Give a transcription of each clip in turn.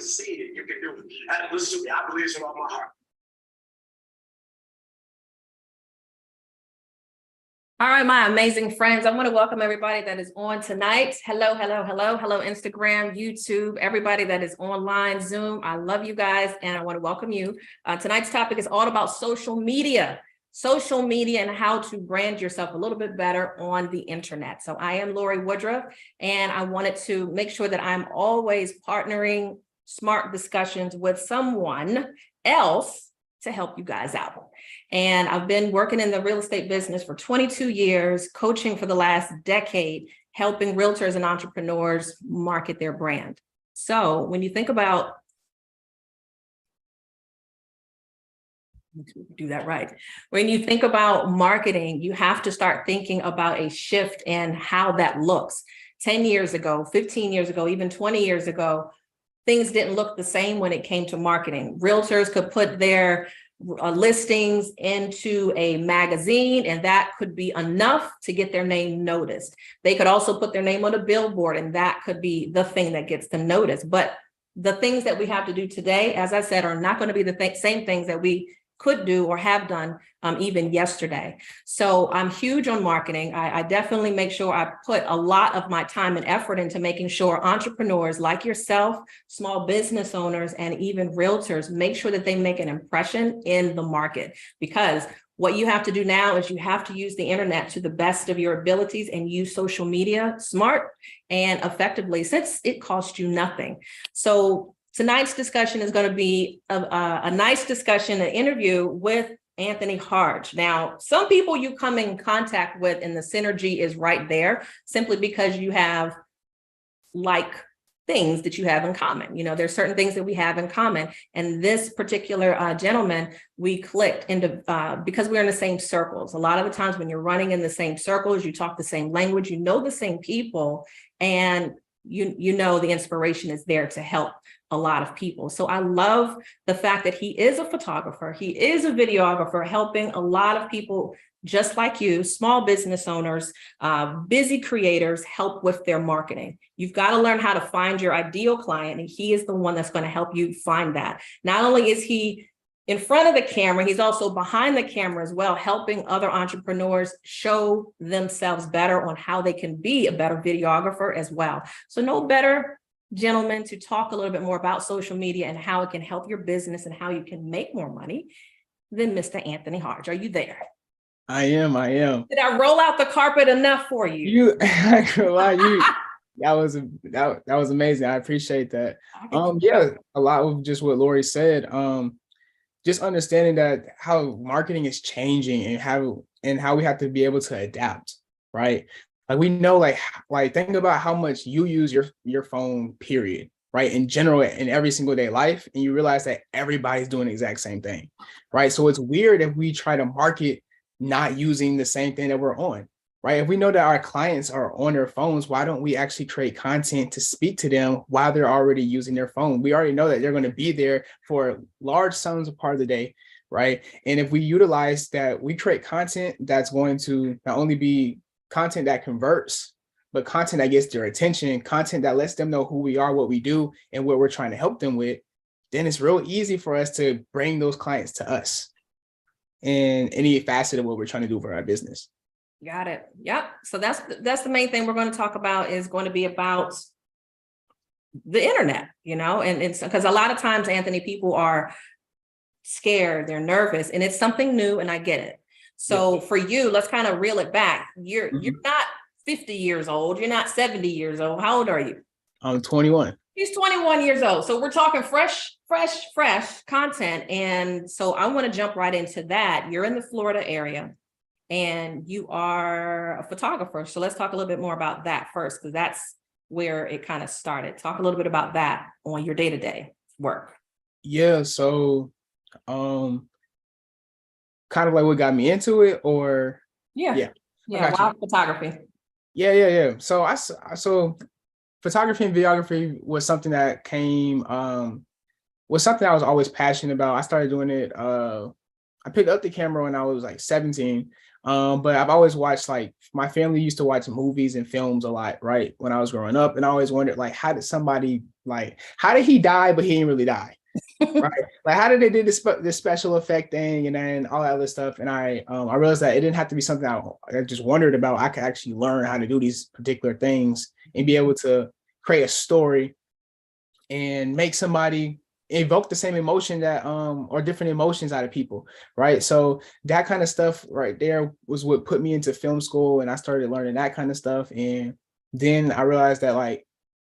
see it. You can do it. And listen to me. I believe it's in all my heart. All right, my amazing friends, I want to welcome everybody that is on tonight. Hello, hello, hello, hello, Instagram, YouTube, everybody that is online, Zoom. I love you guys, and I want to welcome you. Tonight's topic is all about social media and how to brand yourself a little bit better on the internet. So I am Lorie Woodruff, and I wanted to make sure that I'm always partnering smart discussions with someone else to help you guys out. And I've been working in the real estate business for 22 years, coaching for the last decade, helping realtors and entrepreneurs market their brand. So when you think about, do that right. When you think about marketing, you have to start thinking about a shift in how that looks. 10 years ago, 15 years ago, even 20 years ago, things didn't look the same when it came to marketing. Realtors could put their listings into a magazine, and that could be enough to get their name noticed. They could also put their name on a billboard, and that could be the thing that gets them noticed. But the things that we have to do today, as I said, are not going to be the same things that we could do or have done even yesterday. So I'm huge on marketing. I definitely make sure I put a lot of my time and effort into making sure entrepreneurs like yourself, small business owners, and even realtors make sure that they make an impression in the market. Because what you have to do now is you have to use the internet to the best of your abilities and use social media smart and effectively, since it costs you nothing. So tonight's discussion is going to be a nice discussion, an interview with Anthony Hardge. Now, some people you come in contact with and the synergy is right there simply because you have like things that you have in common. You know, there's certain things that we have in common. And this particular gentleman, we clicked into because we're in the same circles. A lot of the times when you're running in the same circles, you talk the same language, you know the same people, and you know the inspiration is there to help a lot of people. So I love the fact that he is a photographer, he is a videographer, helping a lot of people just like you, small business owners, busy creators, help with their marketing. You've got to learn how to find your ideal client, and he is the one that's going to help you find that. Not only is he in front of the camera, he's also behind the camera as well, helping other entrepreneurs show themselves better on how they can be a better videographer as well. So no better gentleman to talk a little bit more about social media and how it can help your business and how you can make more money than Mr. Anthony Hardge. Are you there? I am. Did I roll out the carpet enough for you? That was amazing. I appreciate that. Yeah, a lot of just what Lorie said. Just understanding that how marketing is changing and how we have to be able to adapt, right? Like we know, like think about how much you use your phone, period, right? In general, in every single day life, and you realize that everybody's doing the exact same thing, right? So it's weird if we try to market not using the same thing that we're on, right? If we know that our clients are on their phones, why don't we actually create content to speak to them while they're already using their phone? We already know that they're going to be there for large sums of part of the day, right? And if we utilize that, we create content that's going to not only be content that converts, but content that gets their attention, content that lets them know who we are, what we do, and what we're trying to help them with, then it's real easy for us to bring those clients to us in any facet of what we're trying to do for our business. Got it. Yep. So that's the main thing we're going to talk about, is going to be about the internet, you know, and it's because a lot of times, Anthony, people are scared, they're nervous, and it's something new, and I get it. So for you, let's kind of reel it back. You're not 50 years old. You're not 70 years old. How old are you? I'm 21. He's 21 years old. So we're talking fresh content. And so I want to jump right into that. You're in the Florida area and you are a photographer. So let's talk a little bit more about that first, because that's where it kind of started. Talk a little bit about that on your day-to-day work. Yeah. So, kind of like what got me into it, or why photography? Yeah. So photography and videography was something that was something I was always passionate about. I started doing it. I picked up the camera when I was like 17. But I've always watched, like, my family used to watch movies and films a lot, right? When I was growing up. And I always wondered, like, how did he die, but he didn't really die? Right. Like, how did they do this special effect thing and then all that other stuff? And I realized that it didn't have to be something I just wondered about. I could actually learn how to do these particular things and be able to create a story and make somebody evoke the same emotion that or different emotions out of people, right? So that kind of stuff right there was what put me into film school, and I started learning that kind of stuff. And then I realized that, like,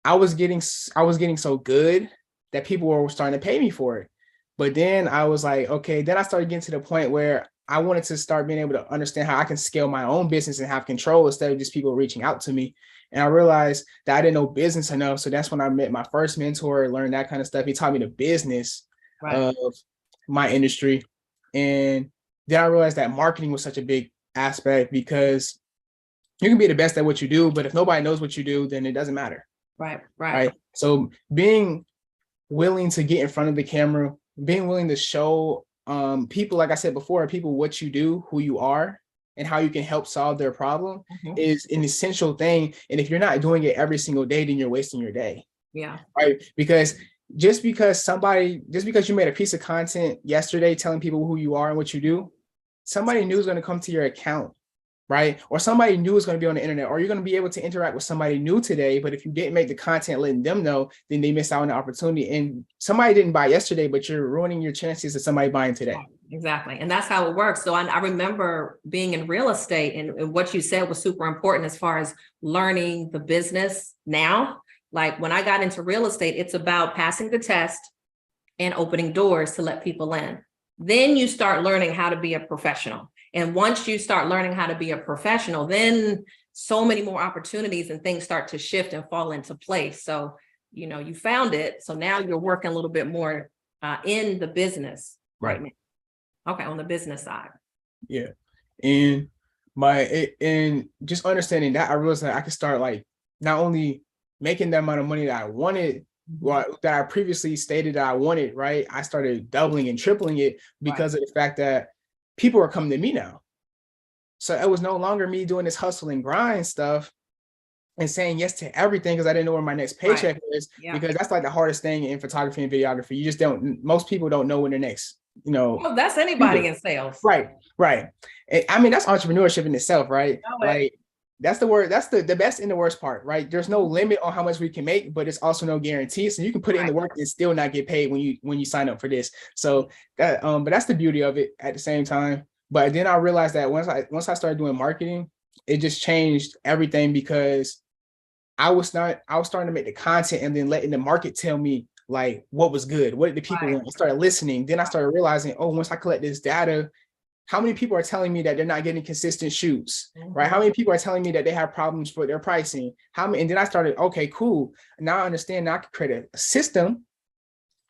I was getting so good that people were starting to pay me for it. But then I was like, okay, then I started getting to the point where I wanted to start being able to understand how I can scale my own business and have control instead of just people reaching out to me. And I realized that I didn't know business enough. So that's when I met my first mentor, learned that kind of stuff. He taught me the business of my industry. And then I realized that marketing was such a big aspect, because you can be the best at what you do, but if nobody knows what you do, then it doesn't matter. Right. So being willing to get in front of the camera, being willing to show people, like I said before, people what you do, who you are, and how you can help solve their problem is an essential thing. And if you're not doing it every single day, then you're wasting your day. Yeah. Right. Because just because you made a piece of content yesterday telling people who you are and what you do, somebody new is going to come to your account, right? Or somebody new is going to be on the internet, or you're going to be able to interact with somebody new today. But if you didn't make the content letting them know, then they missed out on the opportunity. And somebody didn't buy yesterday, but you're ruining your chances of somebody buying today. Exactly. And that's how it works. So I remember being in real estate, and what you said was super important as far as learning the business now. Like, when I got into real estate, it's about passing the test and opening doors to let people in. Then you start learning how to be a professional. And once you start learning how to be a professional, then so many more opportunities and things start to shift and fall into place. So, you found it. So now you're working a little bit more in the business right now. Okay, on the business side. Yeah. And just understanding that, I realized that I could start, like, not only making that amount of money that I wanted, that I previously stated that I wanted, right? I started doubling and tripling it because of the fact that people are coming to me now. So it was no longer me doing this hustle and grind stuff and saying yes to everything because I didn't know where my next paycheck was, because that's like the hardest thing in photography and videography. You just most people don't know when their next, that's anybody in sales. Right. I mean, that's entrepreneurship in itself, right? Like, that's the word, that's the best and the worst part, right? There's no limit on how much we can make, but it's also no guarantee. So you can put in the work and still not get paid when you sign up for this. So that, but that's the beauty of it at the same time. But then I realized that once I started doing marketing, it just changed everything, because I was starting to make the content and then letting the market tell me, like, what was good, what did the people want. I started listening. Then I started realizing, once I collect this data, how many people are telling me that they're not getting consistent shoots, right? How many people are telling me that they have problems with their pricing? And then I started, okay, cool. Now I understand. Now I can create a system.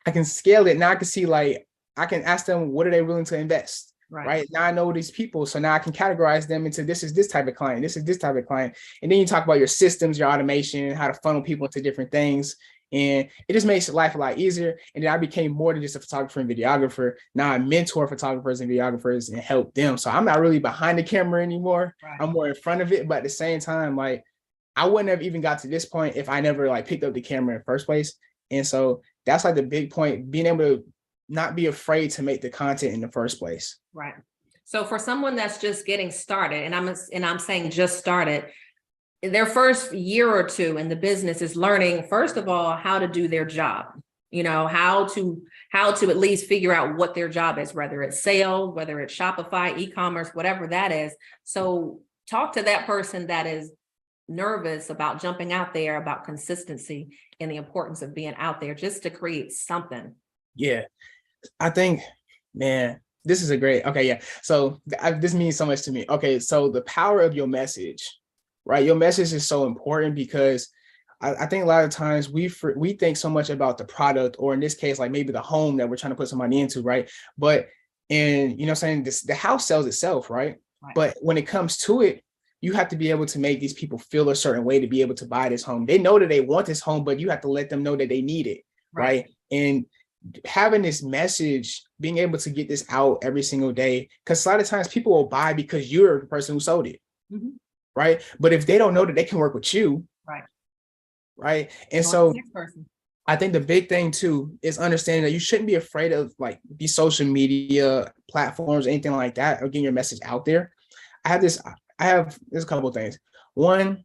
I can scale it. Now I can see, like, I can ask them, what are they willing to invest? Right. Now I know these people. So now I can categorize them into, this is this type of client. This is this type of client. And then you talk about your systems, your automation, how to funnel people into different things. And it just makes life a lot easier. And then I became more than just a photographer and videographer. Now I mentor photographers and videographers and help them. So I'm not really behind the camera anymore. I'm more in front of it. But at the same time, like, I wouldn't have even got to this point if I never, like, picked up the camera in the first place. And so that's, like, the big point, being able to not be afraid to make the content in the first place. Right. So for someone that's just getting started, and I'm saying just started, their first year or two in the business is learning, first of all, how to do their job, how to at least figure out what their job is, whether it's sales, whether it's Shopify, e-commerce, whatever that is. So talk to that person that is nervous about jumping out there, about consistency and the importance of being out there just to create something. Yeah, I think, man, this is a great, so this means so much to me. Okay, so the power of your message, right? Your message is so important, because I think a lot of times we think so much about the product, or in this case, like maybe the home that we're trying to put somebody into, right? But the house sells itself, right? But when it comes to it, you have to be able to make these people feel a certain way to be able to buy this home. They know that they want this home, but you have to let them know that they need it, right? And having this message, being able to get this out every single day, because a lot of times people will buy because you're the person who sold it, right? But if they don't know that they can work with you, right? And so I think the big thing too is understanding that you shouldn't be afraid of like these social media platforms, anything like that, or getting your message out there. There's a couple of things. One,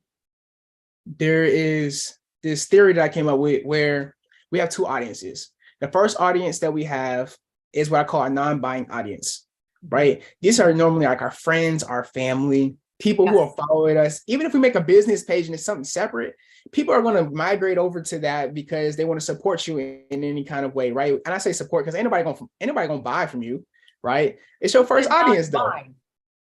there is this theory that I came up with where we have two audiences. The first audience that we have is what I call a non-buying audience, right? These are normally like our friends, our family, people who are following us. Even if we make a business page and it's something separate, people are going to migrate over to that because they want to support you in any kind of way, right? And I say support because ain't nobody going to buy from you, right? It's your first audience though.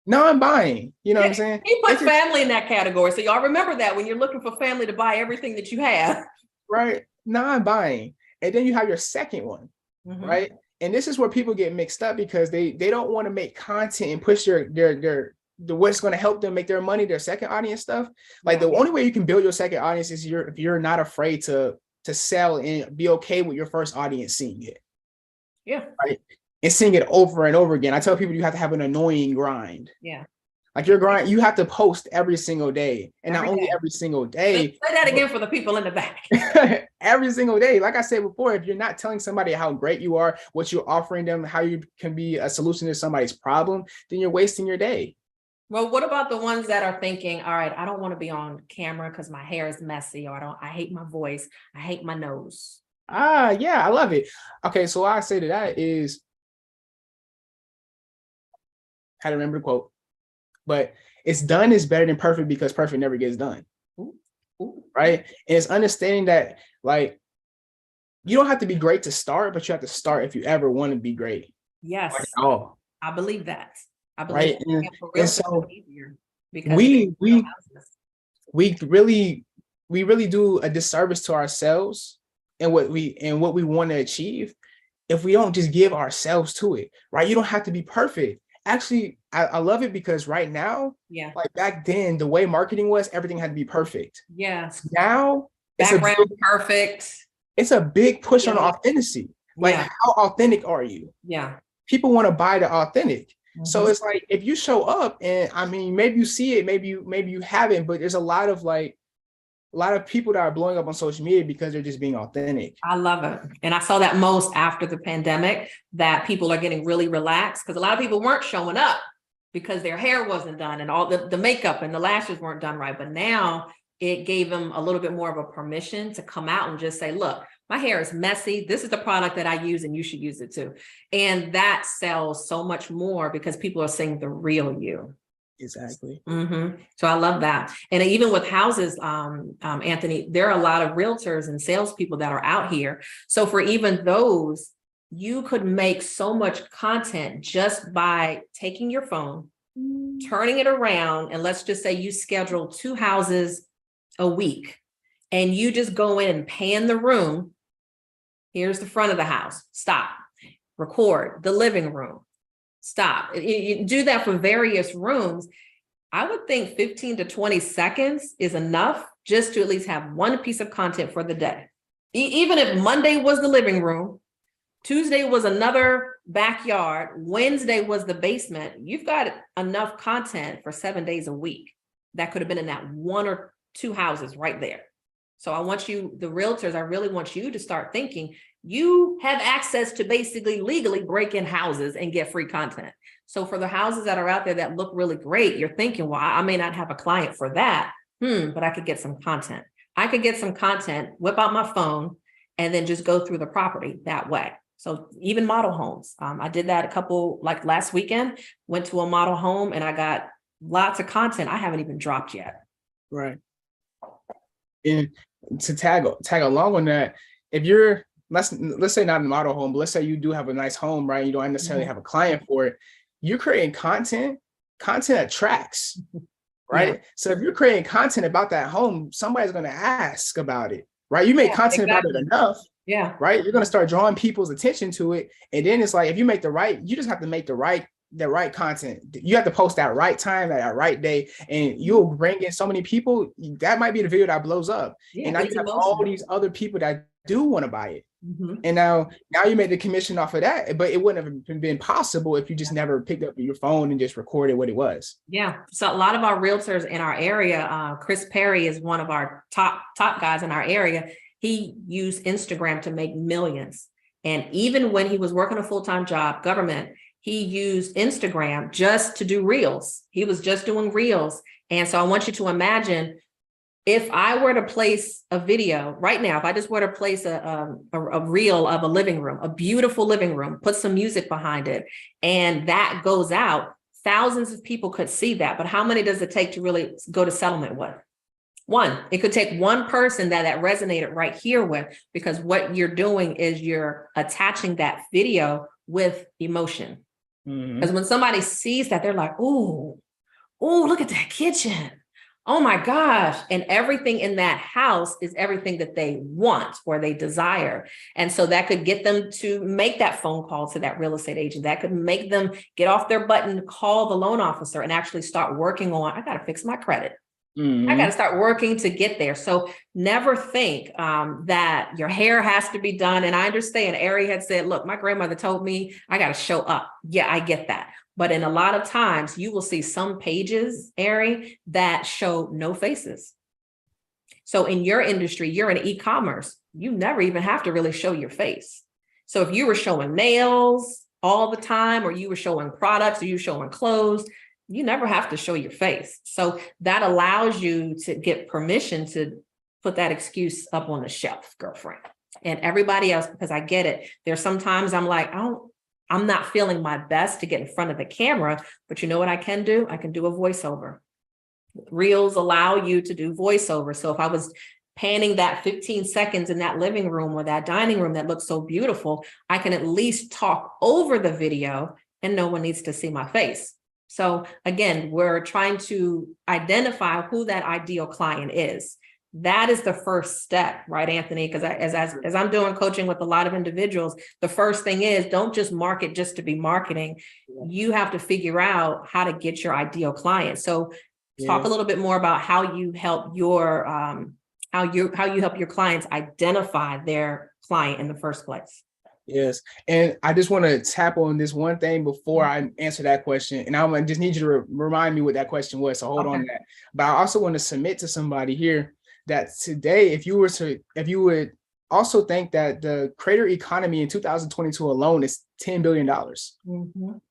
Non-buying, you know what I'm saying? He put family in that category. So y'all remember that when you're looking for family to buy everything that you have. Right, non-buying. And then you have your second one, right? And this is where people get mixed up because they don't want to make content and push their what's going to help them make their money, their second audience stuff. Like the only way you can build your second audience is if you're not afraid to sell and be okay with your first audience seeing it. Yeah. Right. And seeing it over and over again. I tell people you have to have an annoying grind. Yeah. Like your grind, you have to post every single day. And not only every single day. Say that again for the people in the back. Every single day. Like I said before, if you're not telling somebody how great you are, what you're offering them, how you can be a solution to somebody's problem, then you're wasting your day. Well, what about the ones that are thinking, all right, I don't want to be on camera because my hair is messy, or I hate my voice. I hate my nose. Yeah, I love it. Okay, so what I say to that is, I don't remember the quote, but it's done is better than perfect because perfect never gets done. Right? And it's understanding that like you don't have to be great to start, but you have to start if you ever want to be great. Yes. I believe that. I believe right. And so we really do a disservice to ourselves and what we want to achieve if we don't just give ourselves to it. Right? You don't have to be perfect. Actually, I love it because right now, like back then, the way marketing was, everything had to be perfect. Yes. Now, background perfect. It's a big push on authenticity. Like, how authentic are you? Yeah. People want to buy the authentic. So it's like, if you show up and I mean, maybe you see it, maybe you haven't, but there's a lot of people that are blowing up on social media because they're just being authentic. I love it. And I saw that most after the pandemic, that people are getting really relaxed because a lot of people weren't showing up because their hair wasn't done and all the makeup and the lashes weren't done right. But now it gave them a little bit more of a permission to come out and just say, look, my hair is messy. This is the product that I use and you should use it too. And that sells so much more because people are seeing the real you. Exactly. So I love that. And even with houses, Anthony, there are a lot of realtors and salespeople that are out here. So for even those, you could make so much content just by taking your phone, turning it around, and let's just say you schedule 2 houses a week and you just go in and pan the room. Here's the front of the house. Stop. Record the living room. Stop. You do that for various rooms. I would think 15 to 20 seconds is enough just to at least have one piece of content for the day. Even if Monday was the living room, Tuesday was another backyard, Wednesday was the basement, you've got enough content for 7 days a week. That could have been in that 1 or 2 houses right there. So I want you, the realtors, I really want you to start thinking you have access to basically legally break in houses and get free content. So for the houses that are out there that look really great, you're thinking, well, I may not have a client for that, but I could get some content. I could get some content, whip out my phone, and then just go through the property that way. So even model homes, I did that a couple, like last weekend, went to a model home and I got lots of content I haven't even dropped yet. Right. And to tag along on that, if you're, let's say not a model home, but let's say you do have a nice home, right? You don't necessarily have a client for it. You're creating content attracts, right? So if you're creating content about that home, somebody's going to ask about it, right? You make content about it enough, right? You're going to start drawing people's attention to it. And then it's like, if you make you just have to make the right content. You have to post that right time at that right day, and you'll bring in so many people. That might be the video that blows up. And now you have all these other people that do want to buy it. And now you made the commission off of that, but it wouldn't have been possible if you just never picked up your phone and just recorded what it was. Yeah. So a lot of our realtors in our area, Chris Perry is one of our top guys in our area. He used Instagram to make millions. And even when he was working a full-time job, government, he used Instagram just to do reels. He was just doing reels. And so I want you to imagine, if I were to place a video right now, if I just were to place a reel of a living room, a beautiful living room, put some music behind it, and that goes out, thousands of people could see that. But how many does it take to really go to settlement with? One. It could take one person that resonated right here with, because what you're doing is you're attaching that video with emotion. Because when somebody sees that, they're like, ooh, look at that kitchen. Oh my gosh. And everything in that house is everything that they want or they desire. And so that could get them to make that phone call to that real estate agent. That could make them get off their butt and call the loan officer and actually start working on, I got to fix my credit. I got to start working to get there. So never think that your hair has to be done. And I understand Ari had said, look, my grandmother told me I got to show up. Yeah, I get that. But in a lot of times you will see some pages, Ari, that show no faces. So in your industry, you're in e-commerce, you never even have to really show your face. So if you were showing nails all the time, or you were showing products, or you were showing clothes, you never have to show your face. So that allows you to get permission to put that excuse up on the shelf, girlfriend. And everybody else, because I get it. There's sometimes I'm like, I'm not feeling my best to get in front of the camera, but you know what I can do? I can do a voiceover. Reels allow you to do voiceover. So if I was panning that 15 seconds in that living room or that dining room that looks so beautiful, I can at least talk over the video and no one needs to see my face. So again, we're trying to identify who that ideal client is. That is the first step, right, Anthony? Because as I'm doing coaching with a lot of individuals, the first thing is don't just market just to be marketing. You have to figure out how to get your ideal client. So talk a little bit more about how you help your how you help your clients identify their client in the first place. Yes. And I just want to tap on this one thing before I answer that question. And I just need you to remind me what that question was. So hold on that. But I also want to submit to somebody here that today, if you would also think that the creator economy in 2022 alone is $10 billion,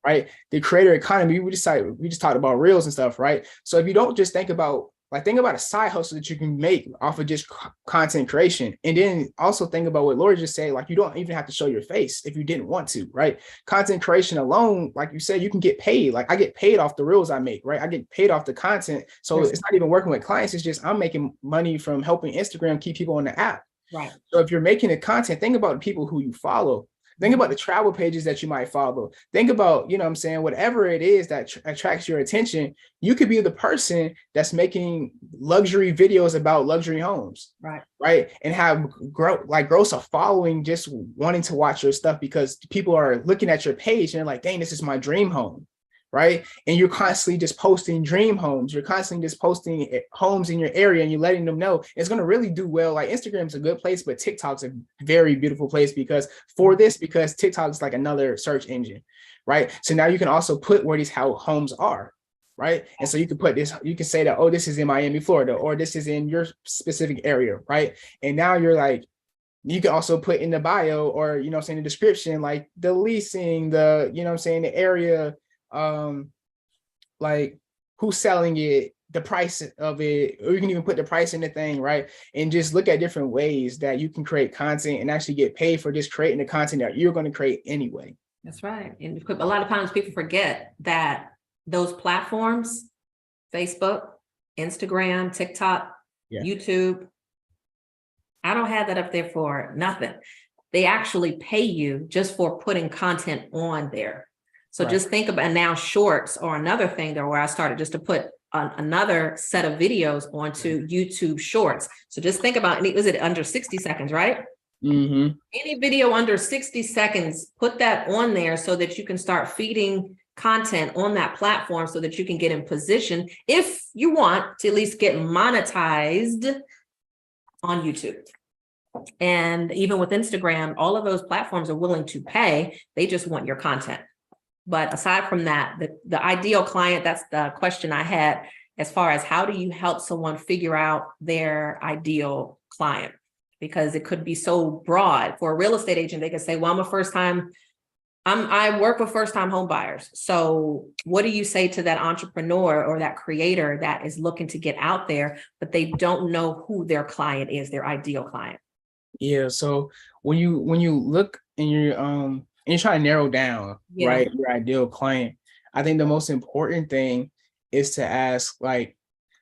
right? The creator economy, we just talked about reels and stuff, right? So if you don't just think about a side hustle that you can make off of just content creation. And then also think about what Lorie just said, like you don't even have to show your face if you didn't want to, right? Content creation alone, like you said, you can get paid. Like I get paid off the reels I make, right? I get paid off the content. So it's not even working with clients. It's just I'm making money from helping Instagram keep people on the app. Right. So if you're making the content, think about the people who you follow. Think about the travel pages that you might follow. Think about, you know what I'm saying, whatever it is that attracts your attention. You could be the person that's making luxury videos about luxury homes. Right. And have gross a following just wanting to watch your stuff because people are looking at your page and they're like, dang, this is my dream home. Right. And you're constantly just posting dream homes. You're constantly just posting homes in your area and you're letting them know it's going to really do well. Like Instagram's a good place, but TikTok's a very beautiful place because TikTok is like another search engine. Right. So now you can also put where these homes are. Right. And so you can put this, you can say that, oh, this is in Miami, Florida, or this is in your specific area. Right. And now you're like, you can also put in the bio or, you know, saying the description, like the leasing, the, you know what I'm saying, the area, like who's selling it, the price of it, or you can even put the price in the thing, right? And just look at different ways that you can create content and actually get paid for just creating the content that you're going to create anyway. That's right. And a lot of times people forget that those platforms, Facebook, Instagram, TikTok, YouTube, I don't have that up there for nothing. They actually pay you just for putting content on there. So just think about, and now shorts or another thing there where I started just to put another set of videos onto YouTube shorts. So just think about, was it under 60 seconds, right? Any video under 60 seconds, put that on there so that you can start feeding content on that platform so that you can get in position if you want to at least get monetized on YouTube. And even with Instagram, all of those platforms are willing to pay. They just want your content. But aside from that, the ideal client, that's the question I had as far as how do you help someone figure out their ideal client? Because it could be so broad. For a real estate agent, they could say, well, I work with first-time home buyers. So what do you say to that entrepreneur or that creator that is looking to get out there, but they don't know who their client is, their ideal client? Yeah. So when you look and you're trying to narrow down, right, your ideal client, I think the most important thing is to ask, like,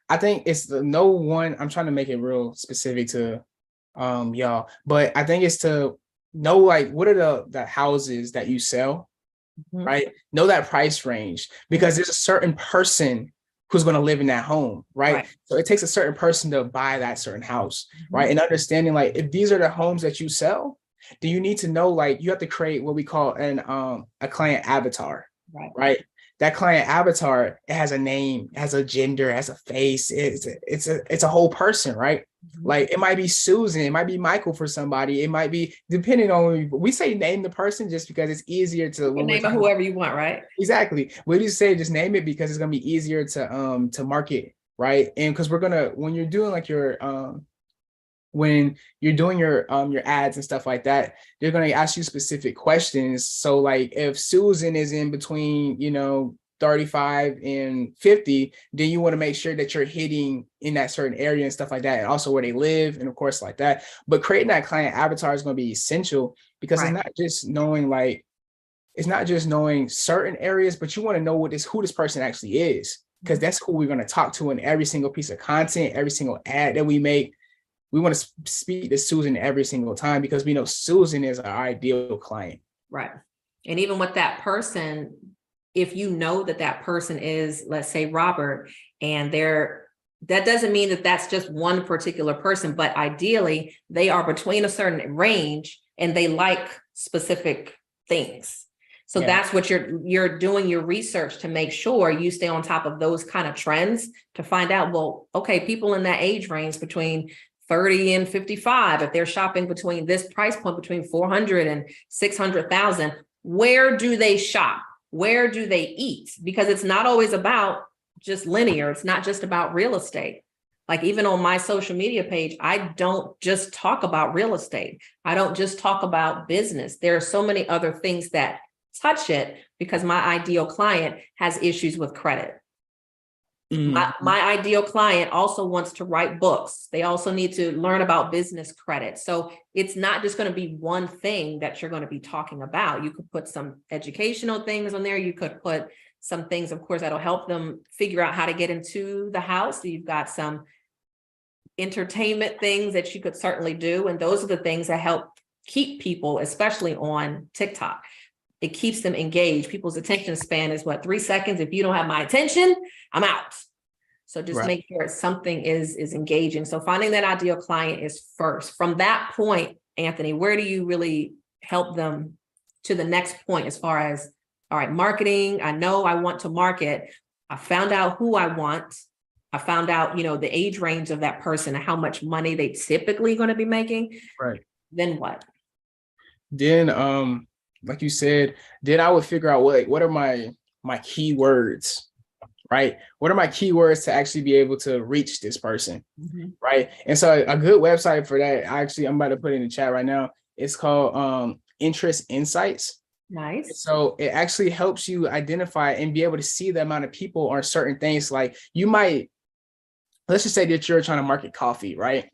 I think it's no one, I'm trying to make it real specific to y'all, but I think it's to know, like, what are the houses that you sell, right? Know that price range, because there's a certain person who's going to live in that home, right? So it takes a certain person to buy that certain house, right? And understanding, like, if these are the homes that you sell, do you need to know, like, you have to create what we call a client avatar, right? That client avatar, it has a name, it has a gender, it has a face, it's a whole person, right? Like, it might be Susan, it might be Michael for somebody, it might be, depending on, we say name the person just because it's easier to name it whoever you want, right? Exactly. We just say just name it because it's gonna be easier to market, right? And because when you're doing like when you're doing your ads and stuff like that, they're going to ask you specific questions. So like, if Susan is in between, 35 and 50, then you want to make sure that you're hitting in that certain area and stuff like that, and also where they live, and of course like that. But creating that client avatar is going to be essential, because it's not just knowing certain areas, but you want to know who this person actually is, because that's who we're going to talk to in every single piece of content, every single ad that we make. We want to speak to Susan every single time, because we know Susan is our ideal client. Right. And even with that person, if you know that person is, let's say, Robert, and that doesn't mean that that's just one particular person, but ideally they are between a certain range and they like specific things. So that's what you're doing your research to make sure you stay on top of those kind of trends, to find out, well, okay, people in that age range between 30 and 55, if they're shopping between this price point, between 400 and 600,000, where do they shop? Where do they eat? Because it's not always about just linear. It's not just about real estate. Like, even on my social media page, I don't just talk about real estate. I don't just talk about business. There are so many other things that touch it, because my ideal client has issues with credit. My ideal client also wants to write books. They also need to learn about business credit. So it's not just going to be one thing that you're going to be talking about. You could put some educational things on there. You could put some things, of course, that'll help them figure out how to get into the house. So you've got some entertainment things that you could certainly do. And those are the things that help keep people, especially on TikTok. It keeps them engaged. People's attention span is 3 seconds. If you don't have my attention, I'm out. So just make sure something is engaging. So finding that ideal client is first. From that point, Anthony, where do you really help them to the next point, as far as, all right, marketing? I know I want to market. I found out who I want. I found out, the age range of that person and how much money they typically going to be making. Right. Then what? Then, like you said, then I would figure out what are my keywords, right? What are my keywords to actually be able to reach this person, right? And so a good website for that, I'm about to put it in the chat right now. It's called Interest Insights. Nice. So it actually helps you identify and be able to see the amount of people on certain things. Like, let's just say that you're trying to market coffee, right?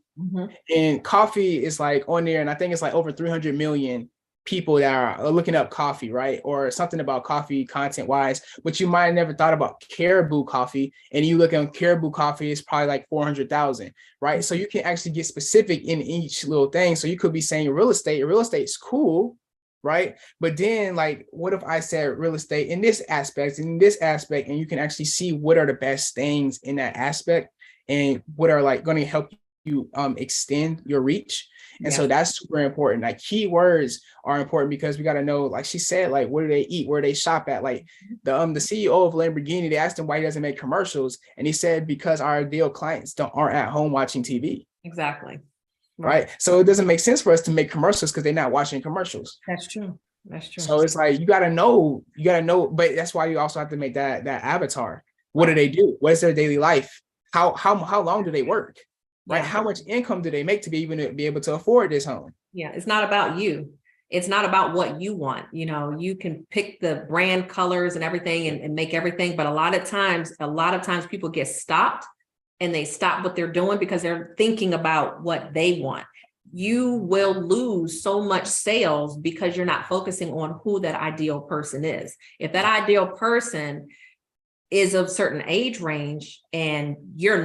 And coffee is like on there, and I think it's like over 300 million people that are looking up coffee, right? Or something about coffee content wise, but you might have never thought about Caribou coffee. And you look at Caribou coffee, it's probably like 400,000, right? So you can actually get specific in each little thing. So you could be saying real estate's cool, right? But then, like, what if I said real estate in this aspect, and you can actually see what are the best things in that aspect and what are like going to help you extend your reach. And so that's super important. Like, keywords are important, because we got to know, like she said, like, what do they eat? Where do they shop at? Like, the CEO of Lamborghini, they asked him why he doesn't make commercials. And he said, because our ideal clients aren't at home watching TV. Exactly. right? So it doesn't make sense for us to make commercials because they're not watching commercials. That's true. That's true. So it's like you gotta know, but that's why you also have to make that avatar. What do they do? What is their daily life? How long do they work? Right? How much income do they make to be able to afford this home? Yeah, it's not about you. It's not about what you want. You know, you can pick the brand colors and everything and make everything, but a lot of times people get stopped and they stop what they're doing because they're thinking about what they want. You will lose so much sales because you're not focusing on who that ideal person is. If that ideal person is of certain age range and you're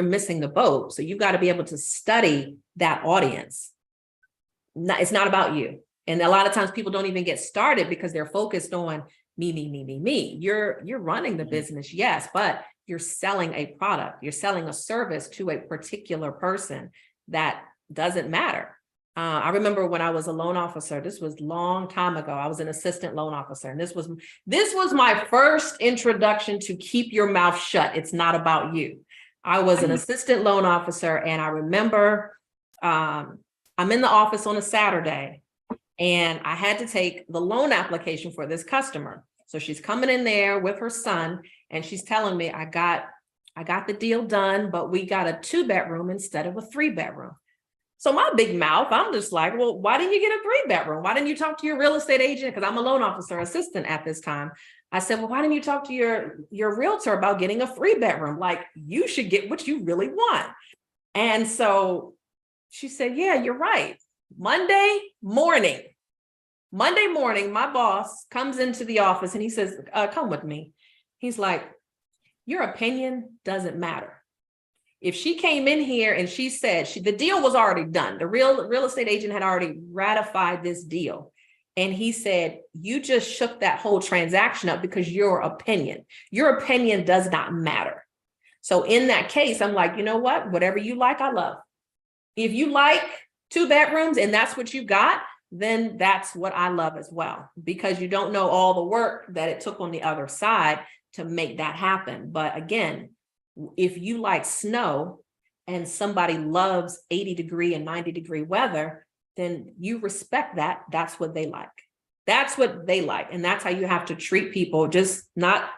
missing the boat. So you've got to be able to study that audience. It's not about you. And a lot of times people don't even get started because they're focused on me. You're running the business, yes, but you're selling a product, you're selling a service to a particular person that doesn't matter. I remember when I was a loan officer, this was a long time ago, I was an assistant loan officer. And this was my first introduction to keep your mouth shut. It's not about you. I was an assistant loan officer. And I remember I'm in the office on a Saturday and I had to take the loan application for this customer. So she's coming in there with her son and she's telling me, I got the deal done, but we got a 2-bedroom instead of a 3-bedroom. So my big mouth, I'm just like, well, why didn't you get a 3-bedroom? Why didn't you talk to your real estate agent? Because I'm a loan officer assistant at this time. I said, well, why didn't you talk to your realtor about getting a 3-bedroom? Like, you should get what you really want. And so she said, yeah, you're right. Monday morning, my boss comes into the office and he says, come with me. He's like, your opinion doesn't matter. If she came in here and she said the deal was already done, the real estate agent had already ratified this deal. And he said, you just shook that whole transaction up because your opinion does not matter. So in that case, I'm like, you know what? Whatever you like, I love. If you like 2 bedrooms and that's what you got, then that's what I love as well, because you don't know all the work that it took on the other side to make that happen. But again, if you like snow and somebody loves 80-degree and 90-degree weather, then you respect that. That's what they like. That's what they like. And that's how you have to treat people. It's not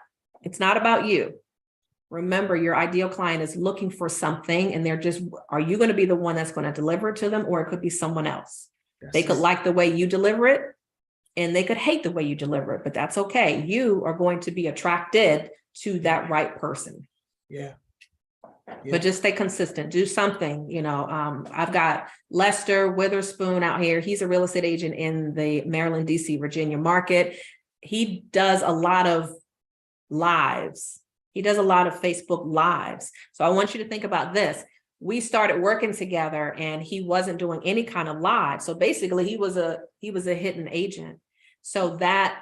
about you. Remember, your ideal client is looking for something and are you going to be the one that's going to deliver it to them? Or it could be someone else. Yes. They could like the way you deliver it and they could hate the way you deliver it, but that's okay. You are going to be attracted to that right person. Yeah. But just stay consistent, do something, I've got Lester Witherspoon out here. He's a real estate agent in the Maryland, DC, Virginia market. He does a lot of lives. He does a lot of Facebook lives. So I want you to think about this. We started working together and he wasn't doing any kind of live. So basically he was a hidden agent. So that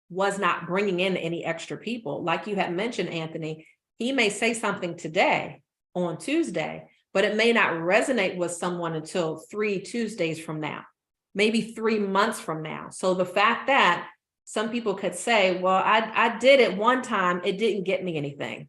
was not bringing in any extra people. Like you had mentioned, Anthony, he may say something today on Tuesday, but it may not resonate with someone until 3 Tuesdays from now, maybe 3 months from now. So the fact that some people could say, well, I did it one time, it didn't get me anything.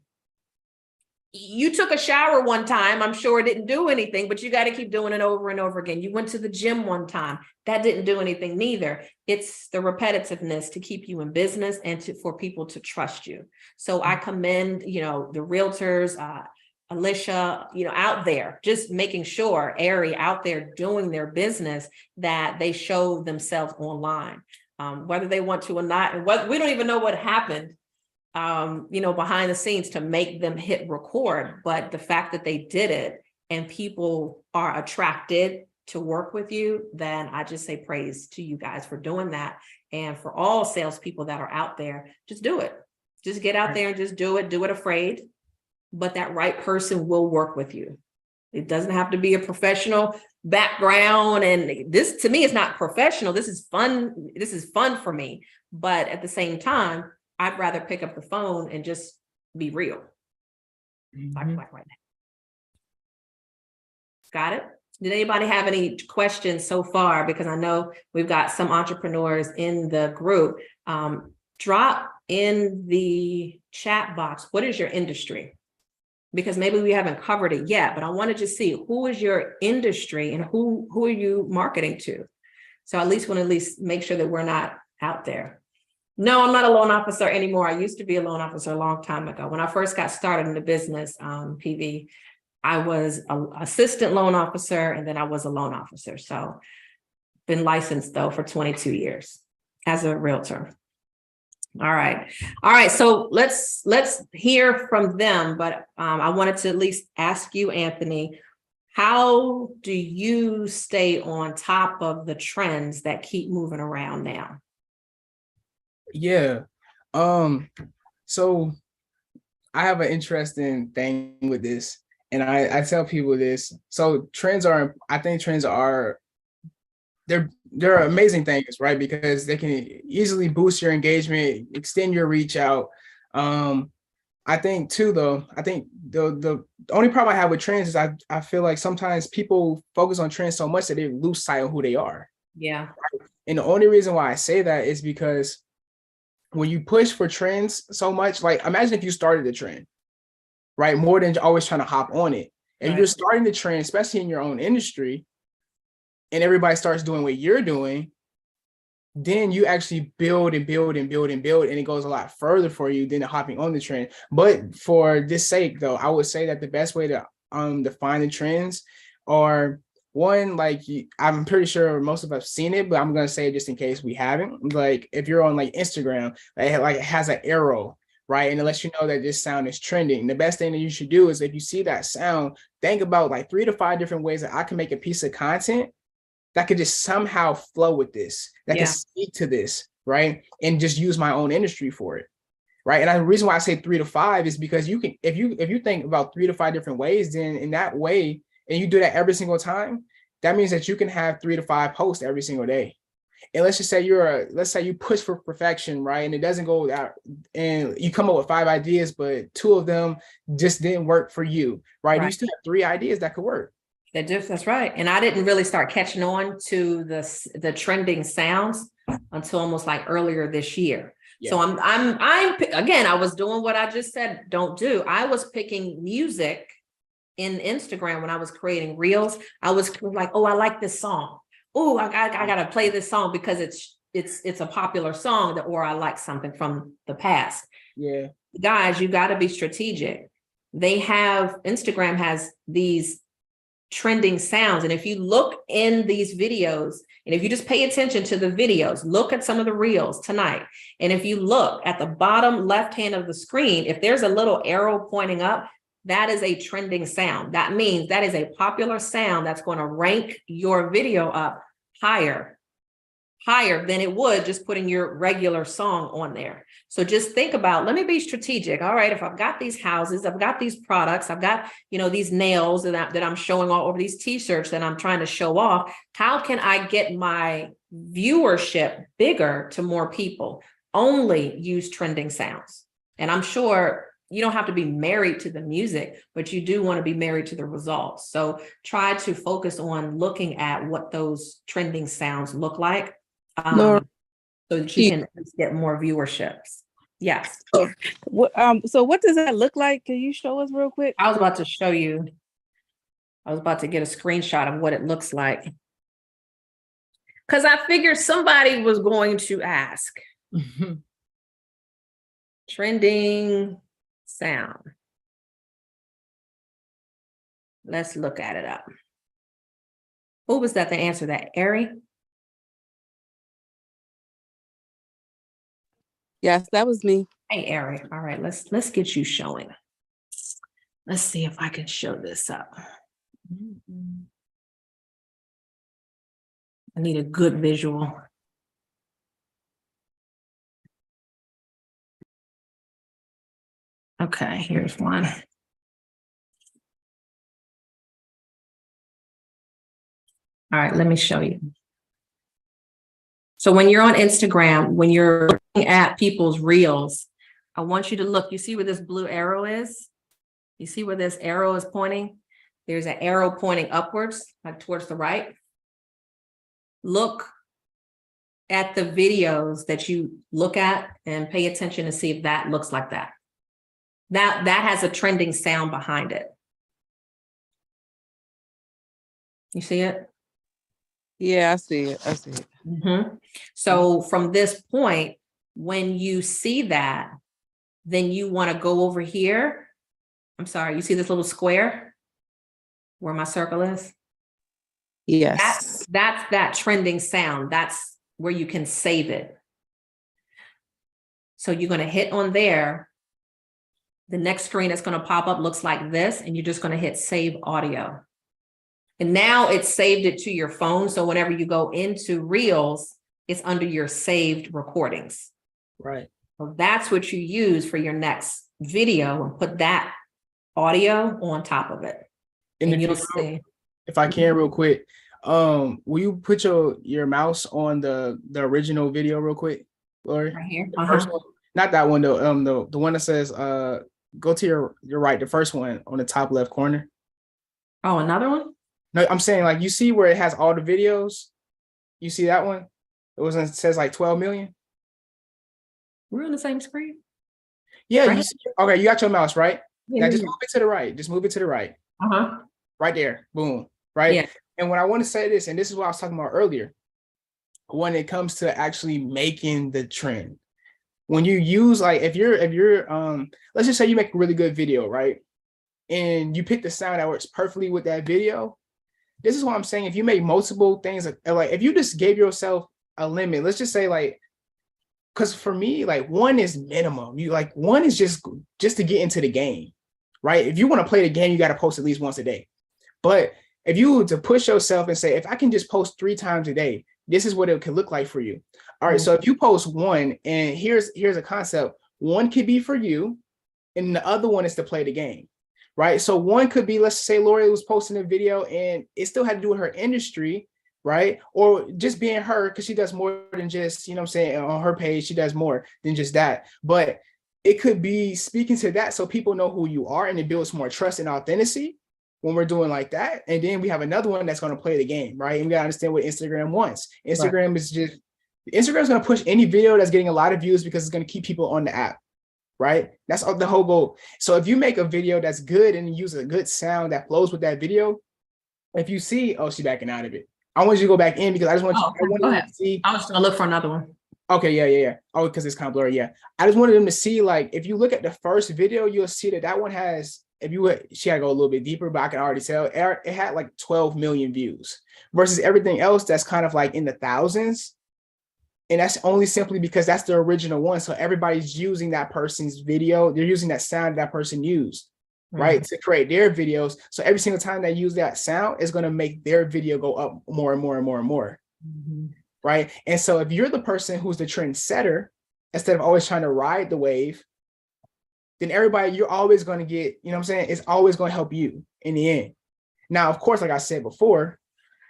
You took a shower one time, I'm sure it didn't do anything, but you got to keep doing it over and over again. You went to the gym one time, that didn't do anything neither. It's the repetitiveness to keep you in business and for people to trust you. So I commend, the realtors, Alicia, out there, just making sure, Ari out there doing their business, that they show themselves online, whether they want to or not. And we don't even know what happened, behind the scenes to make them hit record. But the fact that they did it and people are attracted to work with you, then I just say praise to you guys for doing that. And for all salespeople that are out there, just do it. Just get out there and just do it afraid. But that right person will work with you. It doesn't have to be a professional background. And this, to me, is not professional. This is fun. This is fun for me. But at the same time, I'd rather pick up the phone and just be real. Like right now. Got it? Did anybody have any questions so far? Because I know we've got some entrepreneurs in the group. Drop in the chat box, what is your industry? because maybe we haven't covered it yet, but I want to just see who is your industry and who are you marketing to? So at least want to at least make sure that we're not out there. No, I'm not a loan officer anymore. I used to be a loan officer a long time ago. When I first got started in the business, PV, I was an assistant loan officer, and then I was a loan officer. So been licensed though for 22 years as a realtor. All right. So let's hear from them. But I wanted to at least ask you, Anthony, how do you stay on top of the trends that keep moving around now? Yeah. So I have an interesting thing with this, and I tell people this. So I think trends are, they're amazing things, right? Because they can easily boost your engagement, extend your reach out. I think too, though, I think the only problem I have with trends is I feel like sometimes people focus on trends so much that they lose sight of who they are. Yeah. And the only reason why I say that is because when you push for trends so much, like imagine if you started the trend, right? More than always trying to hop on it. And Right. you're starting the trend, especially in your own industry, and everybody starts doing what you're doing, then you actually build and build and build and build, and it goes a lot further for you than hopping on the trend. But for this sake, though, I would say that the best way to define the trends are, one, like I'm pretty sure most of us have seen it, but I'm gonna say it just in case we haven't. Like if you're on like Instagram, it has an arrow, right? And it lets you know that this sound is trending. The best thing that you should do is, if you see that sound, think about like 3 to 5 different ways that I can make a piece of content that could just somehow flow with this, that can speak to this, right? And just use my own industry for it, right? And the reason why I say 3 to 5 is because you can, if you think about 3 to 5 different ways, then in that way, and you do that every single time, that means that you can have 3 to 5 posts every single day. And let's just say let's say you push for perfection, right? And it doesn't go out, and you come up with 5 ideas, but 2 of them just didn't work for you, right? You still have 3 ideas that could work. That's right. And I didn't really start catching on to the trending sounds until almost like earlier this year. Yeah. So I'm again, I was doing what I just said don't do. I was picking music in Instagram when I was creating reels. I was like, oh, I like this song. Oh, I gotta play this song because it's a popular song, or I like something from the past. Yeah. Guys, you got to be strategic. Instagram has these trending sounds. And if you look in these videos, and if you just pay attention to the videos, look at some of the reels tonight. And if you look at the bottom left hand of the screen, if there's a little arrow pointing up, that is a trending sound. That means that is a popular sound that's going to rank your video up higher than it would just putting your regular song on there. So just think about, let me be strategic. All right, if I've got these houses, I've got these products, I've got, these nails that I'm showing all over, these t-shirts that I'm trying to show off, how can I get my viewership bigger to more people? Only use trending sounds. And I'm sure you don't have to be married to the music, but you do want to be married to the results. So try to focus on looking at what those trending sounds look like. So that you can get more viewerships. Yes. So what does that look like? Can you show us real quick? I was about to show you. I was about to get a screenshot of what it looks like. Because I figured somebody was going to ask. Trending sound. Let's look at it up. Who was that to answer that? Ari? Yes, that was me. Hey, Ari. All right, let's get you showing. Let's see if I can show this up. I need a good visual. Okay, here's one. All right, let me show you. So when you're on Instagram, when you're looking at people's reels, I want you to look, you see where this blue arrow is? You see where this arrow is pointing? There's an arrow pointing upwards, like towards the right. Look at the videos that you look at and pay attention to see if that looks like that. That has a trending sound behind it. You see it? Yeah, I see it. I see it. Mhm. So from this point, when you see that, then you want to go over here. I'm sorry, you see this little square where my circle is? Yes. That's that trending sound. That's where you can save it. So you're going to hit on there. The next screen that's going to pop up looks like this, and you're just going to hit save audio. And now it's saved it to your phone. So whenever you go into Reels, it's under your saved recordings. Right. So that's what you use for your next video, and put that audio on top of it. And you'll see. If I can real quick, will you put your mouse on the original video real quick, Lorie? Right here. The first one, not that one though. The one that says go to your right, the first one on the top left corner. Oh, another one? No, I'm saying, like, you see where it has all the videos? You see that one? It says like 12 million. We're on the same screen. Yeah, right? you see, okay, you got your mouse, right? Yeah, Now just move it to the right. Just move it to the right. Uh-huh. Right there. Boom. Right. Yeah. And when I want to say this, and this is what I was talking about earlier, when it comes to actually making the trend, when you use, like, if you're let's just say you make a really good video, right? And you pick the sound that works perfectly with that video. This is what I'm saying. If you make multiple things, like if you just gave yourself a limit, let's just say, like, because for me, like, one is minimum. You, like, one is just to get into the game, right? If you want to play the game, you got to post at least once a day. But if you were to push yourself and say, if I can just post 3 times a day, this is what it could look like for you. All right. So if you post one, and here's a concept, one could be for you, and the other one is to play the game. Right. So one could be, let's say Lorie was posting a video and it still had to do with her industry, right? Or just being her, because she does more than just, you know what I'm saying, on her page, she does more than just that. But it could be speaking to that so people know who you are, and it builds more trust and authenticity when we're doing like that. And then we have another one that's going to play the game, right? And we got to understand what Instagram wants. Instagram is just, Instagram's going to push any video that's getting a lot of views because it's going to keep people on the app. Right? That's the whole goal. So if you make a video that's good and you use a good sound that flows with that video, if you see, oh, she's backing out of it. I want you to go back in because I just want you to see. I was going to look for another one. Okay, yeah. Oh, because it's kind of blurry. Yeah. I just wanted them to see, like, if you look at the first video, you'll see that one has, she had to go a little bit deeper, but I can already tell it had like 12 million views versus everything else that's kind of like in the thousands. And that's only simply because that's the original one. So everybody's using that person's video. They're using that sound that person used, right? To create their videos. So every single time they use that sound, it's going to make their video go up more and more and more and more. Right. And so if you're the person who's the trendsetter, instead of always trying to ride the wave, then you're always going to get, you know what I'm saying? It's always going to help you in the end. Now, of course, like I said before,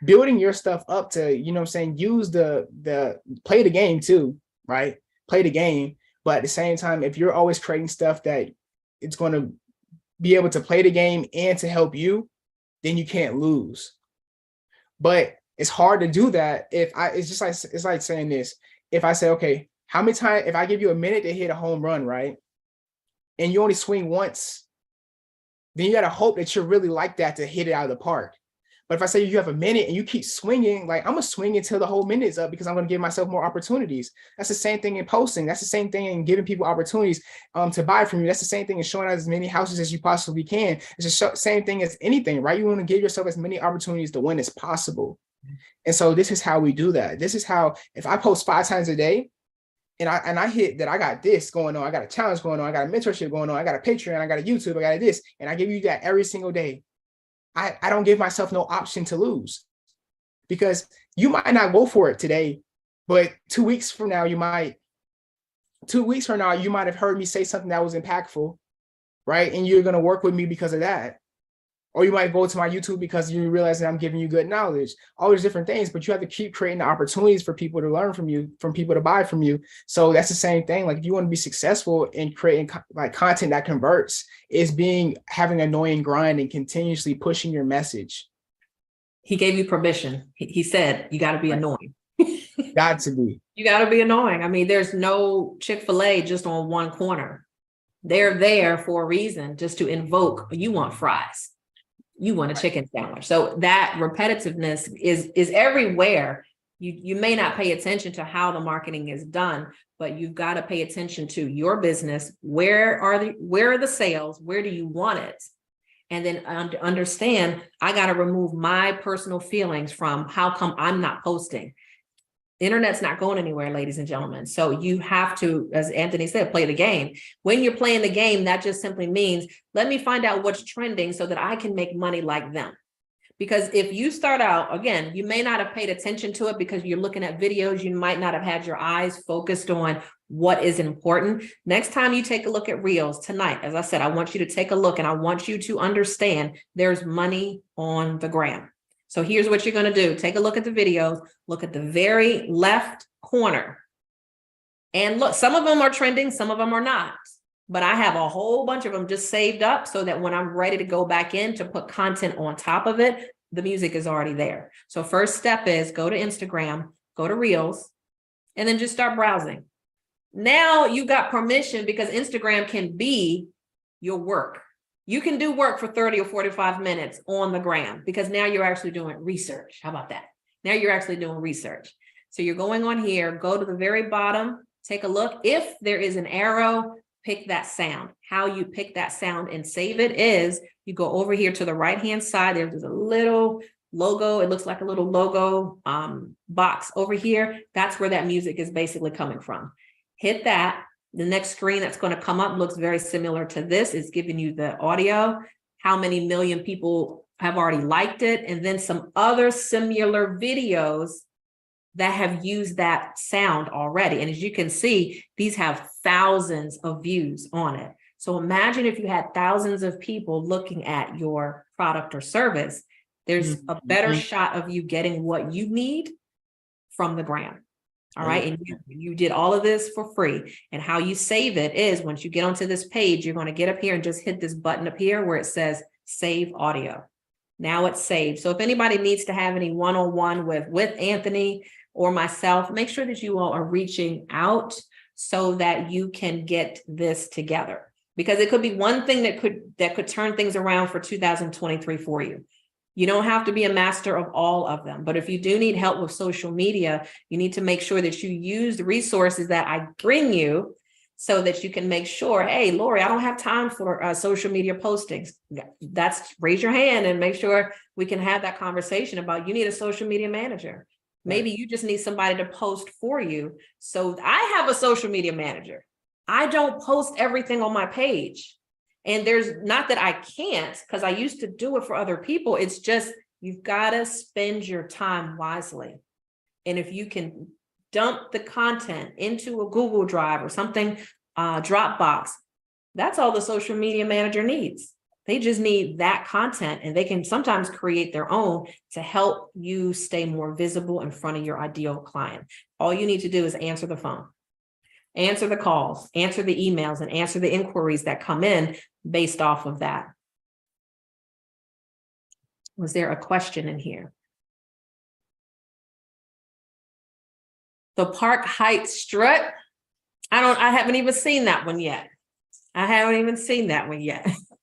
building your stuff up to, you know what I'm saying, use the play the game too, right? Play the game. But at the same time, if you're always creating stuff that it's going to be able to play the game and to help you, then you can't lose. But it's hard to do that it's like saying this. If I say, okay, how many times, if I give you a minute to hit a home run, right? And you only swing once, then you got to hope that you're really like that to hit it out of the park. But if I say you have a minute and you keep swinging, like, I'm going to swing until the whole minute's up because I'm going to give myself more opportunities. That's the same thing in posting. That's the same thing in giving people opportunities to buy from you. That's the same thing in showing out as many houses as you possibly can. It's the same thing as anything, right? You want to give yourself as many opportunities to win as possible. And so this is how we do that. This is how, if I post 5 times a day and I hit that, I got this going on, I got a challenge going on, I got a mentorship going on, I got a Patreon, I got a YouTube, I got this, and I give you that every single day. I don't give myself no option to lose, because you might not go for it today, but 2 weeks from now, you might have heard me say something that was impactful, right? And you're going to work with me because of that. Or you might go to my YouTube because you realize that I'm giving you good knowledge, all these different things, but you have to keep creating the opportunities for people to learn from you, from people to buy from you. So that's the same thing. Like, if you want to be successful in creating like content that converts, is having an annoying grind and continuously pushing your message. He gave you permission. He said, you got to be annoying. Got to be. You got to be annoying. I mean, there's no Chick-fil-A just on one corner. They're there for a reason, just to invoke, you want fries, you want a chicken sandwich. So that repetitiveness is everywhere. You may not pay attention to how the marketing is done, but you've got to pay attention to your business. Where are the sales? Where do you want it? And then understand, I got to remove my personal feelings from how come I'm not posting. Internet's not going anywhere, ladies and gentlemen. So you have to, as Anthony said, play the game. When you're playing the game, that just simply means, let me find out what's trending so that I can make money like them. Because if you start out, again, you may not have paid attention to it because you're looking at videos, you might not have had your eyes focused on what is important. Next time you take a look at Reels tonight, as I said, I want you to take a look and I want you to understand there's money on the gram. So here's what you're going to do. Take a look at the videos, look at the very left corner. And look, some of them are trending, some of them are not. But I have a whole bunch of them just saved up so that when I'm ready to go back in to put content on top of it, the music is already there. So first step is go to Instagram, go to Reels, and then just start browsing. Now you got permission because Instagram can be your work. You can do work for 30 or 45 minutes on the gram because now you're actually doing research. How about that? Now you're actually doing research. So you're going on here, go to the very bottom, take a look. If there is an arrow, pick that sound. How you pick that sound and save it is you go over here to the right-hand side. There's a little logo. It looks like a little logo box over here. That's where that music is basically coming from. Hit that. The next screen that's going to come up looks very similar to this. It's giving you the audio, how many million people have already liked it, and then some other similar videos that have used that sound already. And as you can see, these have thousands of views on it. So imagine if you had thousands of people looking at your product or service, there's a better shot of you getting what you need from the gram. All right. And you did all of this for free. And how you save it is once you get onto this page, you're going to get up here and just hit this button up here where it says save audio. Now it's saved. So if anybody needs to have any one-on-one with Anthony or myself, make sure that you all are reaching out so that you can get this together, because it could be one thing that could turn things around for 2023 for you. You don't have to be a master of all of them, but if you do need help with social media, you need to make sure that you use the resources that I bring you so that you can make sure, hey, Lorie, I don't have time for social media postings. That's raise your hand and make sure we can have that conversation about you need a social media manager. Maybe you just need somebody to post for you. So I have a social media manager. I don't post everything on my page. And there's not that I can't, because I used to do it for other people. It's just, you've got to spend your time wisely. And if you can dump the content into a Google Drive or something, Dropbox, that's all the social media manager needs. They just need that content, and they can sometimes create their own to help you stay more visible in front of your ideal client. All you need to do is answer the phone. Answer the calls, answer the emails, and answer the inquiries that come in based off of that. Was there a question in here? The Park Heights strut. I haven't even seen that one yet.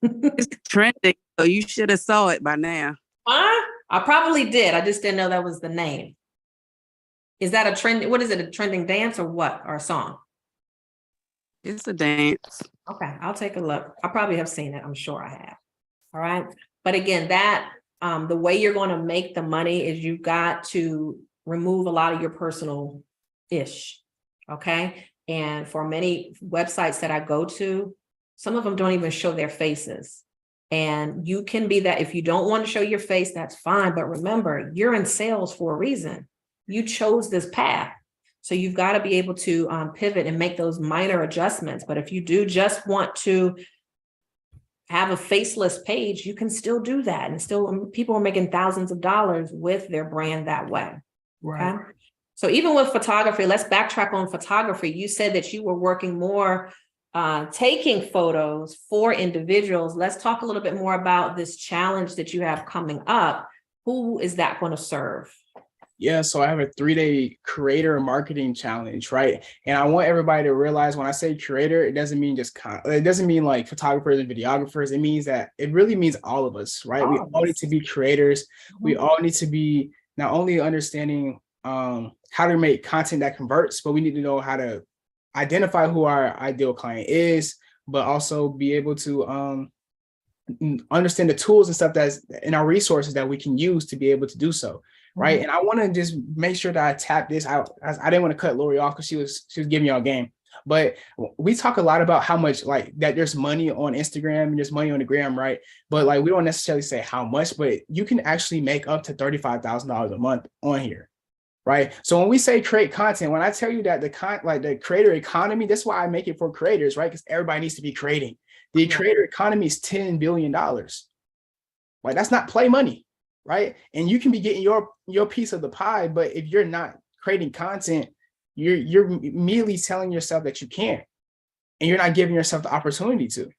It's trending, so you should have saw it by now. I probably did. I just didn't know that was the name. Is that a trend? What is it? A trending dance or what? Or a song? It's a dance. Okay, I'll take a look. I probably have seen it. I'm sure I have. All right. But again, that the way you're going to make the money is you've got to remove a lot of your personal ish. Okay. And for many websites that I go to, some of them don't even show their faces. And you can be that. If you don't want to show your face, that's fine. But remember, you're in sales for a reason. You chose this path. So you've got to be able to pivot and make those minor adjustments. But if you do just want to have a faceless page, you can still do that. And still people are making thousands of dollars with their brand that way. Right. Okay? So even with photography, let's backtrack on photography. You said that you were working more taking photos for individuals. Let's talk a little bit more about this challenge that you have coming up. Who is that going to serve? Yeah, so I have a 3-day creator marketing challenge, right? And I want everybody to realize when I say creator, it doesn't mean just it doesn't mean like photographers and videographers. It means that it really means all of us, right? We All of all need us. to be creators. We all need to be not only understanding how to make content that converts, but we need to know how to identify who our ideal client is, but also be able to understand the tools and stuff that's in our resources that we can use to be able to do so. Right. And I want to just make sure that I tap this out. I didn't want to cut Lorie off because she was giving y'all game. But we talk a lot about how much like that there's money on Instagram and there's money on the gram, right? But like we don't necessarily say how much, but you can actually make up to $35,000 a month on here. Right. So when we say create content, when I tell you that the creator economy, that's why I make it for creators, right? Because everybody needs to be creating. The creator economy is $10 billion. Like that's not play money. Right. And you can be getting your piece of the pie, but if you're not creating content, you're immediately telling yourself that you can't, and you're not giving yourself the opportunity to.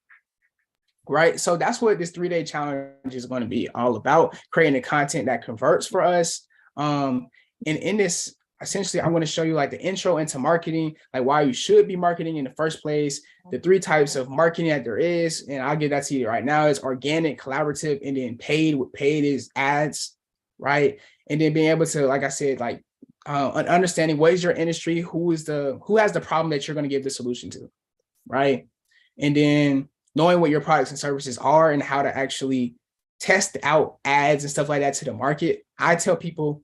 Right. So that's what this 3-day challenge is going to be all about, creating the content that converts for us. And in this, essentially, I'm going to show you like the intro into marketing, like why you should be marketing in the first place, the 3 types of marketing that there is. And I'll give that to you right now. It's organic, collaborative, and then paid. What paid is ads, right? And then being able to, like I said, like understanding what is your industry, who has the problem that you're going to give the solution to, right? And then knowing what your products and services are and how to actually test out ads and stuff like that to the market. I tell people,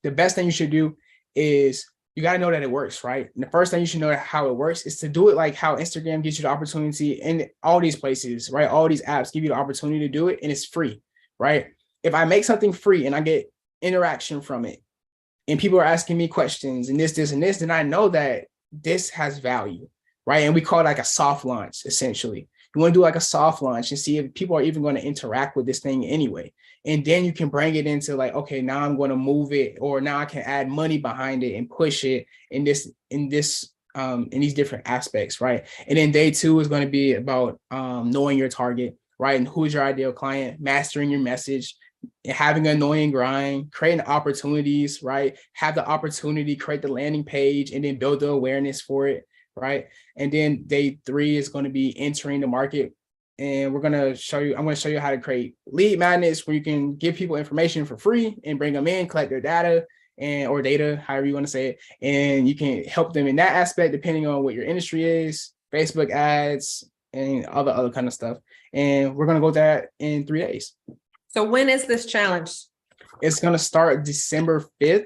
the best thing you should do is you got to know that it works, right? And the first thing you should know how it works is to do it like how Instagram gives you the opportunity, and all these places, right? All these apps give you the opportunity to do it, and it's free, right? If I make something free and I get interaction from it, and people are asking me questions and this, and this, then I know that this has value, right? And we call it like a soft launch, essentially. You want to do like a soft launch and see if people are even going to interact with this thing anyway. And then you can bring it into like, okay, now I'm going to move it, or now I can add money behind it and push it in these different aspects, right? And then day 2 is going to be about knowing your target, right? And who's your ideal client, mastering your message, having an annoying grind, creating opportunities, right? Have the opportunity, create the landing page, and then build the awareness for it, right? And then day 3 is going to be entering the market. And I'm going to show you how to create lead magnets where you can give people information for free and bring them in, collect their data or data, however you want to say it. And you can help them in that aspect, depending on what your industry is, Facebook ads, and other kind of stuff. And we're going to go that in 3 days. So when is this challenge? It's going to start December 5th.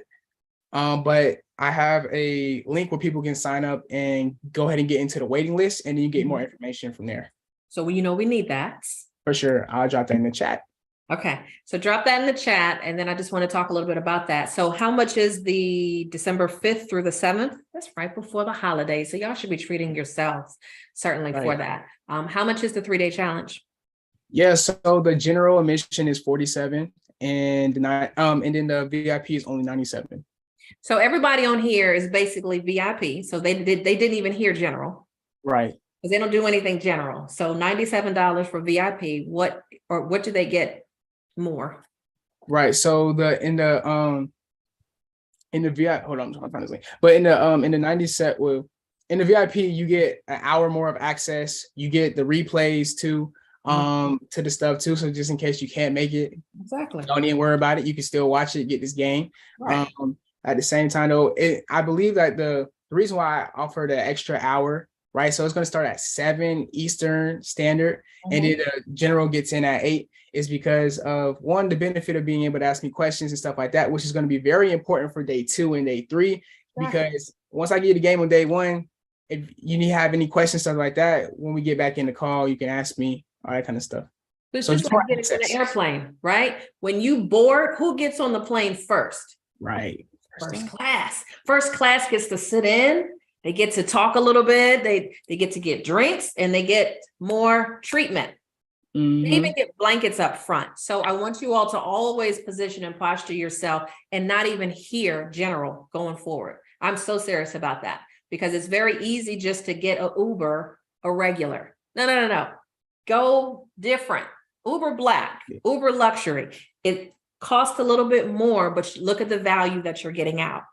But I have a link where people can sign up and go ahead and get into the waiting list, and then you get more information from there. So we need that. For sure. I'll drop that in the chat. Okay. So drop that in the chat. And then I just want to talk a little bit about that. So how much is the December 5th through the 7th? That's right before the holidays. So y'all should be treating yourselves certainly for that. How much is the 3-day challenge? Yeah. So the general admission is $47, and then the VIP is only $97. So everybody on here is basically VIP. So they didn't even hear general. Right. Because they don't do anything general. So $97 for VIP. What do they get more? Right. So in the VIP, hold on, I'm trying to find this link. But in the 90 set in the VIP, you get an hour more of access. You get the replays too, to the stuff too. So just in case you can't make it, Exactly. don't even worry about it. You can still watch it, get this game. Right. At the same time though, I believe that the reason why I offer the extra hour, right? So it's going to start at 7 Eastern Standard, and then the general gets in at 8, is because of one, the benefit of being able to ask me questions and stuff like that, which is going to be very important for day 2 and day 3, because once I get the game on day 1, if you need to have any questions, stuff like that, when we get back in the call, you can ask me, all that kind of stuff. So just like getting on the airplane, right? When you board, who gets on the plane first? Right. First class. First class gets to sit in. They get to talk a little bit. They get to get drinks, and they get more treatment. They even get blankets up front. So I want you all to always position and posture yourself and not even hear general going forward. I'm so serious about that, because it's very easy just to get an Uber, a regular. No. Go different. Uber Black, Uber Luxury. cost a little bit more, but look at the value that you're getting out.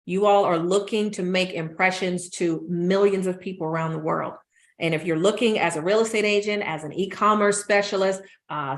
You all are looking to make impressions to millions of people around the world. And if you're looking as a real estate agent, as an e-commerce specialist,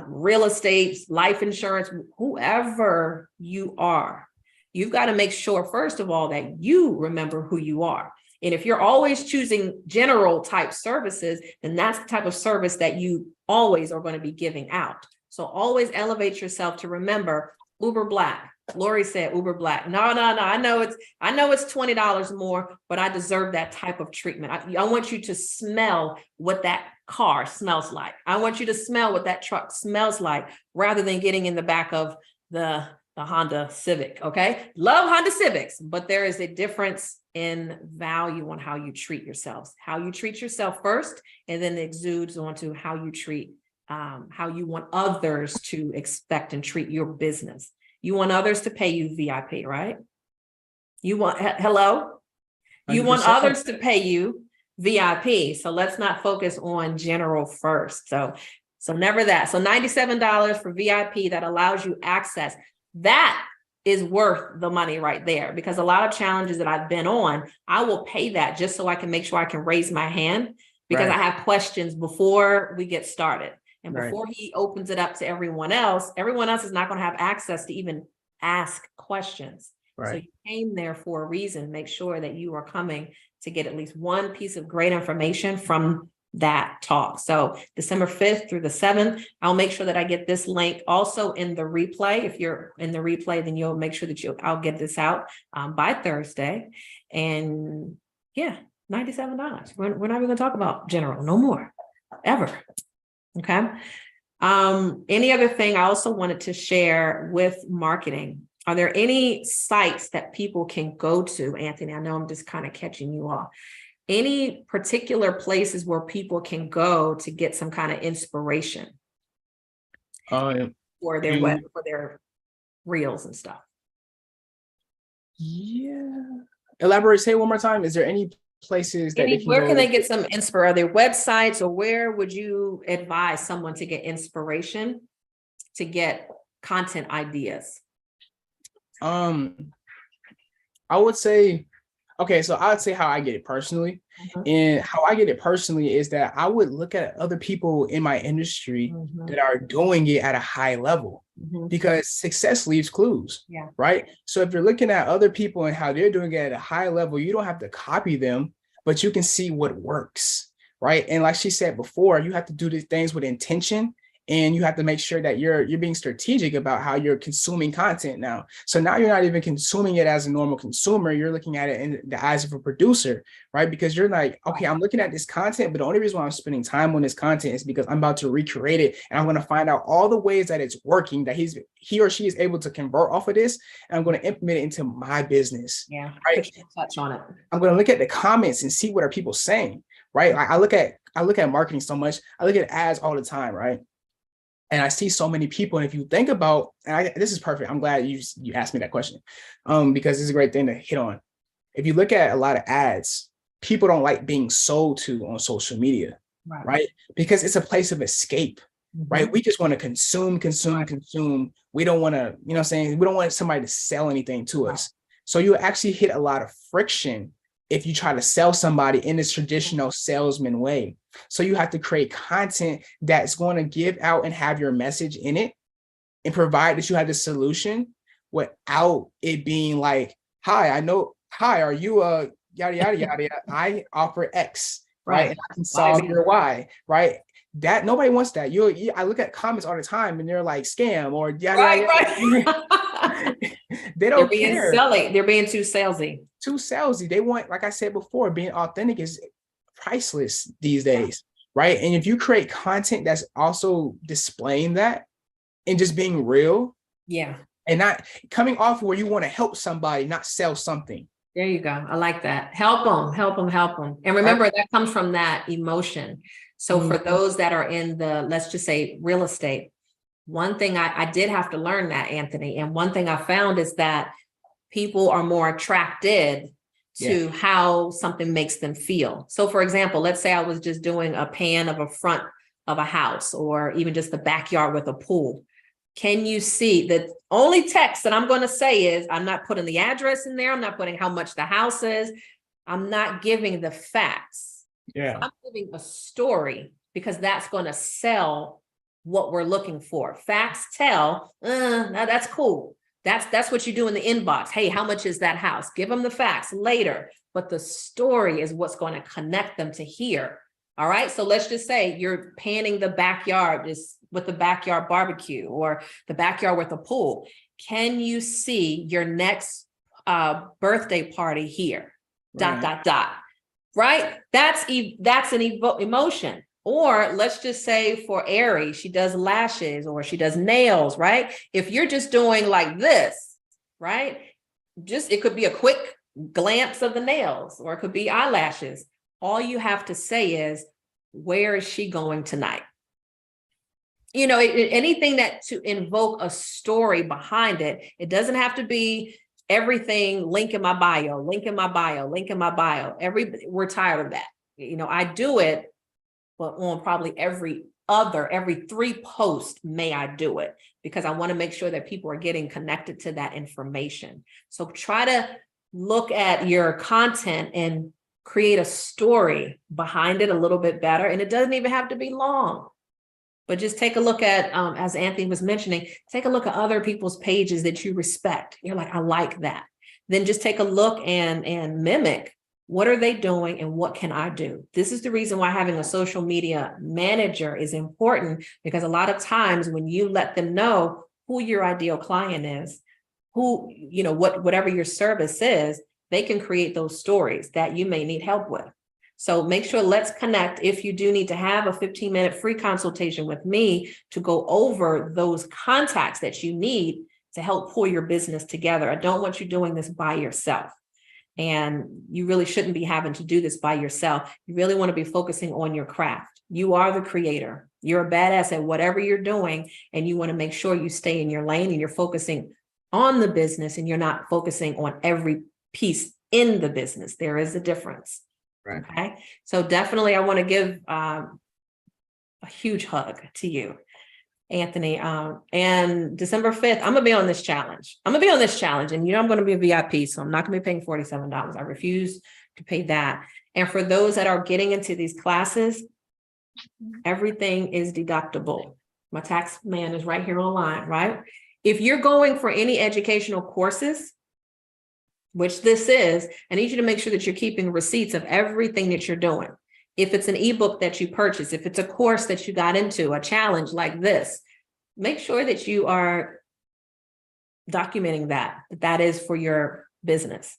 real estate, life insurance, whoever you are, you've got to make sure, first of all, that you remember who you are. And if you're always choosing general type services, then that's the type of service that you always are going to be giving out. So always elevate yourself to remember Uber Black. Lorie said Uber Black. No. I know it's $20 more, but I deserve that type of treatment. I want you to smell what that car smells like. I want you to smell what that truck smells like, rather than getting in the back of the Honda Civic. Okay. Love Honda Civics, but there is a difference in value on how you treat yourselves, how you treat yourself first, and then it exudes onto how you treat, how you want others to expect and treat your business. You want others to pay you VIP, right? You want, hello? You 100%. want others to pay you VIP. So let's not focus on general first. So never that. So $97 for VIP that allows you access. That is worth the money right there, because a lot of challenges that I've been on, I will pay that just so I can make sure I can raise my hand, because I have questions before we get started. And before he opens it up to everyone else is not going to have access to even ask questions. So you came there for a reason. Make sure that you are coming to get at least one piece of great information from that talk. So December 5th through the 7th, I'll make sure that I get this link also in the replay. If you're in the replay, then you'll make sure that I'll get this out by Thursday. And yeah, $97. We're not even going to talk about general, no more, ever. Okay. Any other thing I also wanted to share with marketing? Are there any sites that people can go to, Anthony? I know I'm just kind of catching you off. Any particular places where people can go to get some kind of inspiration for their web, for their reels and stuff? Yeah. Elaborate, say it one more time. Is there any places that where can they get some inspiration? Are there websites, or where would you advise someone to get inspiration, to get content ideas? I would say, okay, so I would say how I get it personally. And how I get it personally is that I would look at other people in my industry that are doing it at a high level, because success leaves clues, right? So if you're looking at other people and how they're doing it at a high level, you don't have to copy them, but you can see what works, right? And like she said before, you have to do these things with intention, and you have to make sure that you're being strategic about how you're consuming content now. So now you're not even consuming it as a normal consumer. You're looking at it in the eyes of a producer, right? Because you're like, okay, I'm looking at this content, but the only reason why I'm spending time on this content is because I'm about to recreate it. And I'm going to find out all the ways that it's working, that he or she is able to convert off of this. And I'm going to implement it into my business. Yeah. Right. Touch on it. I'm going to look at the comments and see what are people saying, right? I look at marketing so much. I look at ads all the time, right? And I see so many people. And if you think about, this is perfect. I'm glad you asked me that question, because it's a great thing to hit on. If you look at a lot of ads, people don't like being sold to on social media, right? Because it's a place of escape, right? We just want to consume. We don't want to, you know what I'm saying? We don't want somebody to sell anything to us. So you actually hit a lot of friction if you try to sell somebody in this traditional salesman way. So you have to create content that's going to give out and have your message in it, and provide that you have the solution without it being like, hi, are you a yada, yada, yada, I offer X, right? And I can solve your Y, right? That nobody wants that. I look at comments all the time and they're like scam or yada, yada. They don't care. They're being too salesy. Too salesy. They want, like I said before, being authentic is priceless these days, right? And if you create content that's also displaying that and just being real, and not coming off where you want to help somebody, not sell something. There you go. I like that. Help them. And remember, that comes from that emotion. So for those that are in the, let's just say, real estate, one thing I did have to learn that, Anthony, and one thing I found is that people are more attracted to how something makes them feel. So for example, let's say I was just doing a pan of a front of a house, or even just the backyard with a pool. Can you see the only text that I'm going to say is I'm not putting the address in there. I'm not putting how much the house is. I'm not giving the facts. Yeah. I'm giving a story because that's going to sell what we're looking for. Facts tell, now that's cool. That's what you do in the inbox. Hey, how much is that house? Give them the facts later, but the story is what's going to connect them to here. All right. So let's just say you're panning the backyard just with the backyard barbecue or the backyard with a pool. Can you see your next birthday party here? Right. ... Right. That's an emotion. Or let's just say for Ari, she does lashes or she does nails, right? If you're just doing like this, right? Just, it could be a quick glance of the nails, or it could be eyelashes. All you have to say is, where is she going tonight? You know, anything that to invoke a story behind it. It doesn't have to be everything link in my bio, link in my bio, link in my bio. We're tired of that. You know, I do it, but on probably every 3 posts may I do it, because I want to make sure that people are getting connected to that information. So try to look at your content and create a story behind it a little bit better. And it doesn't even have to be long, but just take a look at, as Anthony was mentioning, take a look at other people's pages that you respect. You're like, I like that. Then just take a look and mimic. What are they doing and what can I do? This is the reason why having a social media manager is important, because a lot of times when you let them know who your ideal client is, who, you know, whatever your service is, they can create those stories that you may need help with. So make sure, let's connect. If you do need to have a 15-minute free consultation with me to go over those contacts that you need to help pull your business together. I don't want you doing this by yourself. And you really shouldn't be having to do this by yourself. You really want to be focusing on your craft. You are the creator. You're a badass at whatever you're doing. And you want to make sure you stay in your lane and you're focusing on the business and you're not focusing on every piece in the business. There is a difference. Right. Okay. So definitely I want to give a huge hug to you, Anthony. And December 5th, I'm gonna be on this challenge. And you know, I'm going to be a VIP, so I'm not going to be paying $47. I refuse to pay that. And for those that are getting into these classes, everything is deductible. My tax man is right here online, right? If you're going for any educational courses, which this is, I need you to make sure that you're keeping receipts of everything that you're doing. If it's an ebook that you purchase, if it's a course that you got into, a challenge like this, make sure that you are documenting that is for your business.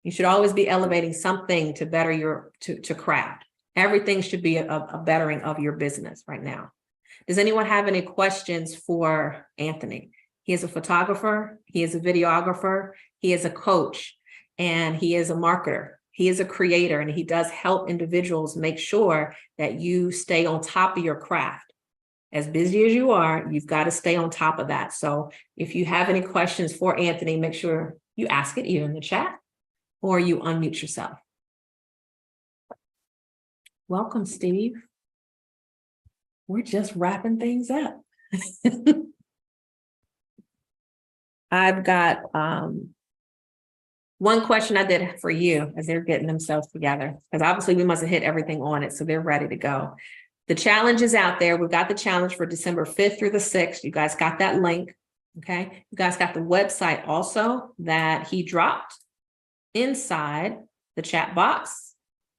You should always be elevating something to better your, to craft. Everything should be a bettering of your business right now. Does anyone have any questions for Anthony? He is a photographer, he is a videographer, he is a coach, and he is a marketer. He is a creator, and he does help individuals make sure that you stay on top of your craft. As busy as you are, you've got to stay on top of that. So if you have any questions for Anthony, make sure you ask it either in the chat or you unmute yourself. Welcome, Steve. We're just wrapping things up. I've got one question I did for you as they're getting themselves together, because obviously we must have hit everything on it, so they're ready to go. The challenge is out there. We've got the challenge for December 5th through the 6th. You guys got that link, okay? You guys got the website also that he dropped inside the chat box.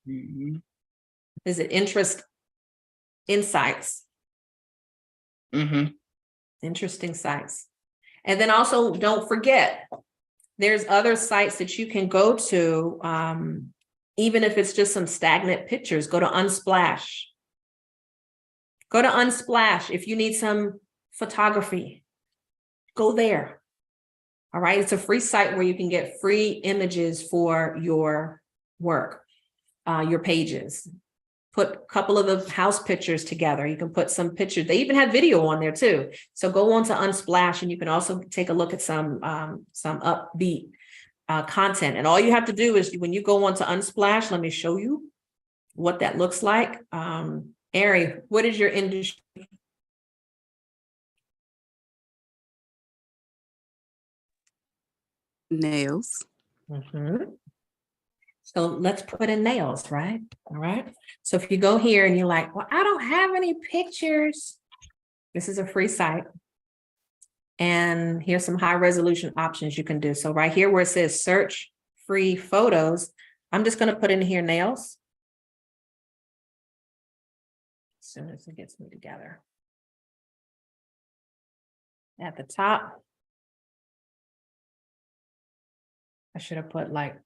Mm-hmm. Is it Interest Insights? Mm-hmm. Interesting sites. And then also, don't forget, there's other sites that you can go to, even if it's just some stagnant pictures. Go to Unsplash. Go to Unsplash. If you need some photography, go there. All right. It's a free site where you can get free images for your work, your pages. Put a couple of the house pictures together. You can put some pictures. They even have video on there too. So go on to Unsplash, and you can also take a look at some upbeat content. And all you have to do is, when you go on to Unsplash, let me show you what that looks like. Ari, what is your industry? Nails. Mhm. So let's put in nails, right? All right. So if you go here and you're like, well, I don't have any pictures. This is a free site. And here's some high resolution options you can do. So right here where it says search free photos, I'm just going to put in here nails. As soon as it gets me together. At the top, I should have put like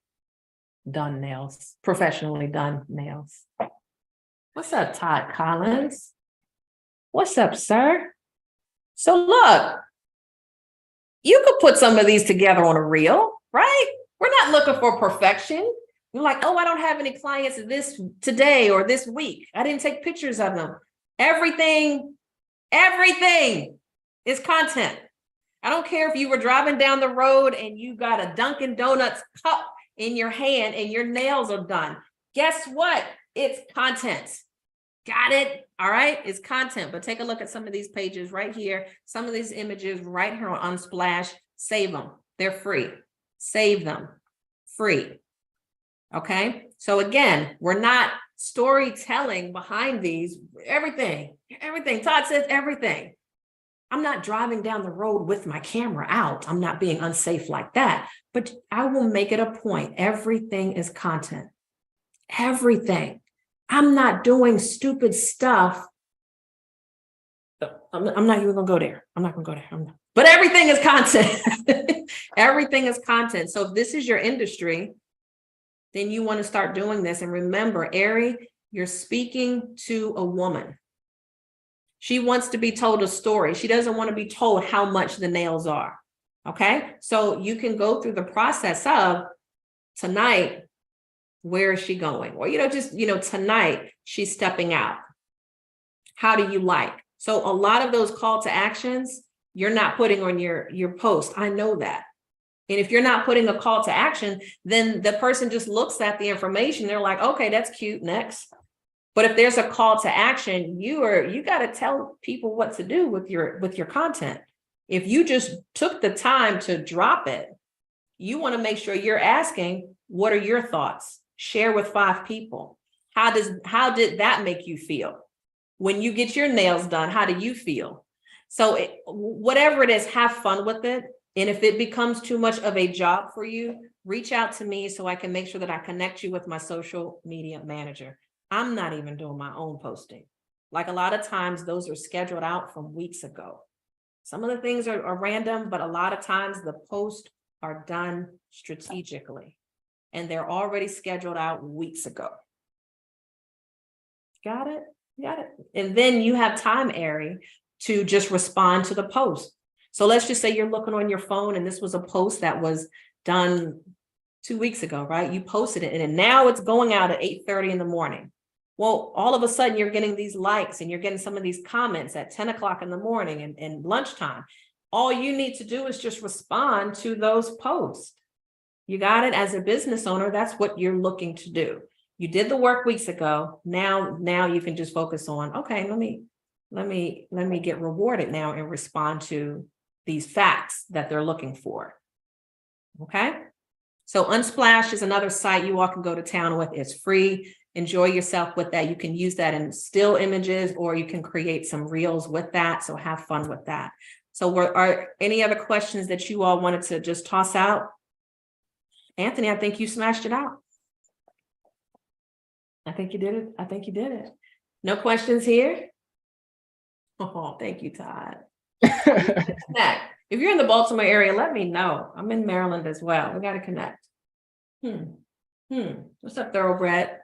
done nails, professionally done nails. What's up, Todd Collins? What's up, sir? So look, you could put some of these together on a reel, right? We're not looking for perfection. You're like, oh, I don't have any clients this today or this week. I didn't take pictures of them. Everything is content. I don't care if you were driving down the road and you got a Dunkin' Donuts cup in your hand and your nails are done. Guess what? It's content. Got it? All right, it's content. But take a look at some of these pages right here. Some of these images right here on Unsplash. Save them. They're free. Save them. Free. Okay. So again, we're not storytelling behind these. Everything. Todd says everything. I'm not driving down the road with my camera out. I'm not being unsafe like that. But I will make it a point. Everything is content. Everything. I'm not doing stupid stuff. I'm not even gonna go there. I'm not gonna go there. But everything is content. Everything is content. So if this is your industry, then you want to start doing this. And remember, Ari, you're speaking to a woman. She wants to be told a story. She doesn't want to be told how much the nails are. Okay. So you can go through the process of tonight, where is she going? Or, tonight she's stepping out. How do you like? So a lot of those call to actions, you're not putting on your post. I know that. And if you're not putting a call to action, then the person just looks at the information. They're like, okay, that's cute. Next. But if there's a call to action, you got to tell people what to do with your content. If you just took the time to drop it, you want to make sure you're asking, what are your thoughts? Share with 5 people. How did that make you feel? When you get your nails done, how do you feel? So whatever it is, have fun with it. And if it becomes too much of a job for you, reach out to me so I can make sure that I connect you with my social media manager. I'm not even doing my own posting. Like a lot of times those are scheduled out from weeks ago. Some of the things are random, but a lot of times the posts are done strategically and they're already scheduled out weeks ago. Got it? Got it. And then you have time, Ari, to just respond to the post. So let's just say you're looking on your phone and this was a post that was done 2 weeks ago, right? You posted it and now it's going out at 8:30 in the morning. Well, all of a sudden you're getting these likes and you're getting some of these comments at 10 o'clock in the morning and lunchtime. All you need to do is just respond to those posts. You got it? As a business owner, that's what you're looking to do. You did the work weeks ago. Now you can just focus on, okay, let me get rewarded now and respond to these facts that they're looking for. Okay. So Unsplash is another site you all can go to town with. It's free. Enjoy yourself with that. You can use that in still images or you can create some reels with that. So have fun with that. So are any other questions that you all wanted to just toss out? Anthony, I think you smashed it out. I think you did it. I think you did it. No questions here? Oh, thank you, Todd. If you're in the Baltimore area, let me know. I'm in Maryland as well. We got to connect. What's up, Thoroughbred?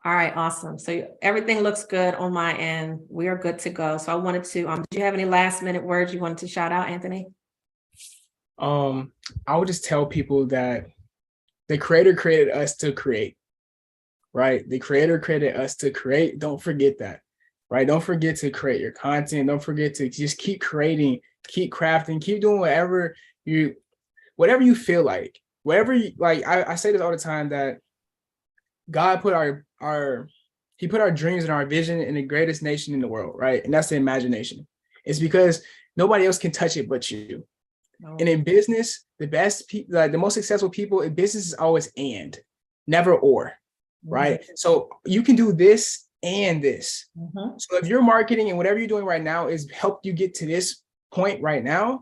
All right, awesome. So everything looks good on my end. We are good to go. So I wanted to, do you have any last minute words you wanted to shout out, Anthony? I would just tell people that the creator created us to create, right? The creator created us to create. Don't forget that, right? Don't forget to create your content. Don't forget to just keep creating, keep crafting, keep doing whatever you feel like, whatever you like. I say this all the time that God put he put our dreams and our vision in the greatest nation in the world, right? And that's the imagination. It's because nobody else can touch it but you. And in business, the best people, like the most successful people in business is always and, never or, right? So you can do this and this. So if your marketing and whatever you're doing right now is help you get to this point right now,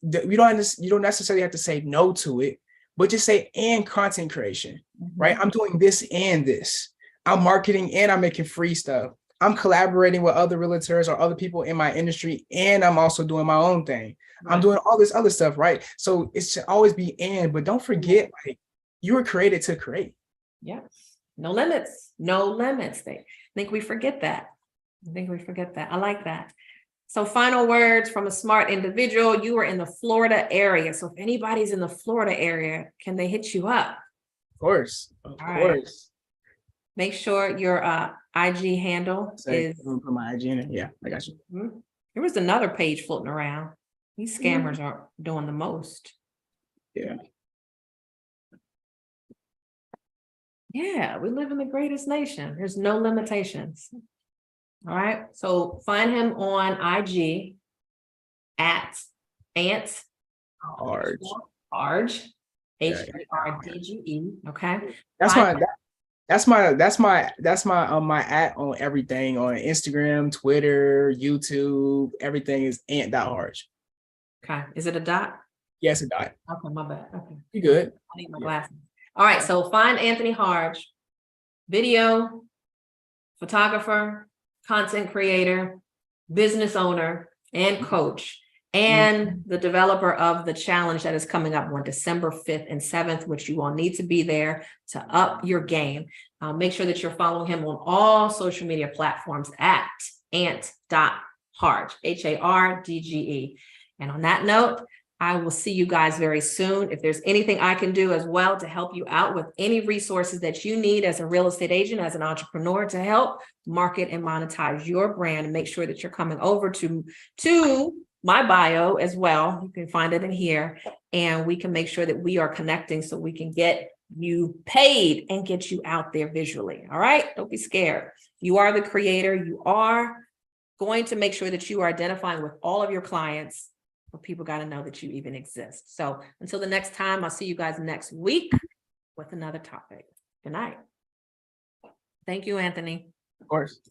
you don't necessarily have to say no to it, but just say and content creation, right? I'm doing this and this. I'm marketing and I'm making free stuff. I'm collaborating with other realtors or other people in my industry, and I'm also doing my own thing. I'm doing all this other stuff, right? So it should always be and, but don't forget, like, you were created to create. Yes. No limits. No limits. I think we forget that. I like that. So final words from a smart individual. You are in the Florida area. So if anybody's in the Florida area, can they hit you up? Of course. Of course. Make sure your IG handle is. Put my IG in it. Yeah, I got you. There was another page floating around. These scammers are doing the most. Yeah. Yeah, we live in the greatest nation. There's no limitations. All right. So find him on IG at Ant Hardge. Hardge. HARDGE. Okay. That's my my at on everything, on Instagram, Twitter, YouTube. Everything is ant.hardge. Okay. Is it a dot? Yes, a dot. Okay, my bad. Okay. You good? I need my glasses. All right. So find Anthony Hardge, video, photographer, content creator, business owner, and coach, and the developer of the challenge that is coming up on December 5th and 7th, which you will need to be there to up your game. Make sure that you're following him on all social media platforms at ant.hardge, HARDGE. And on that note, I will see you guys very soon. If there's anything I can do as well to help you out with any resources that you need as a real estate agent, as an entrepreneur, to help market and monetize your brand, and make sure that you're coming over to my bio as well. You can find it in here, and we can make sure that we are connecting so we can get you paid and get you out there visually. All right. Don't be scared. You are the creator. You are going to make sure that you are identifying with all of your clients. But people got to know that you even exist. So until the next time, I'll see you guys next week with another topic. Good night. Thank you, Anthony. Of course.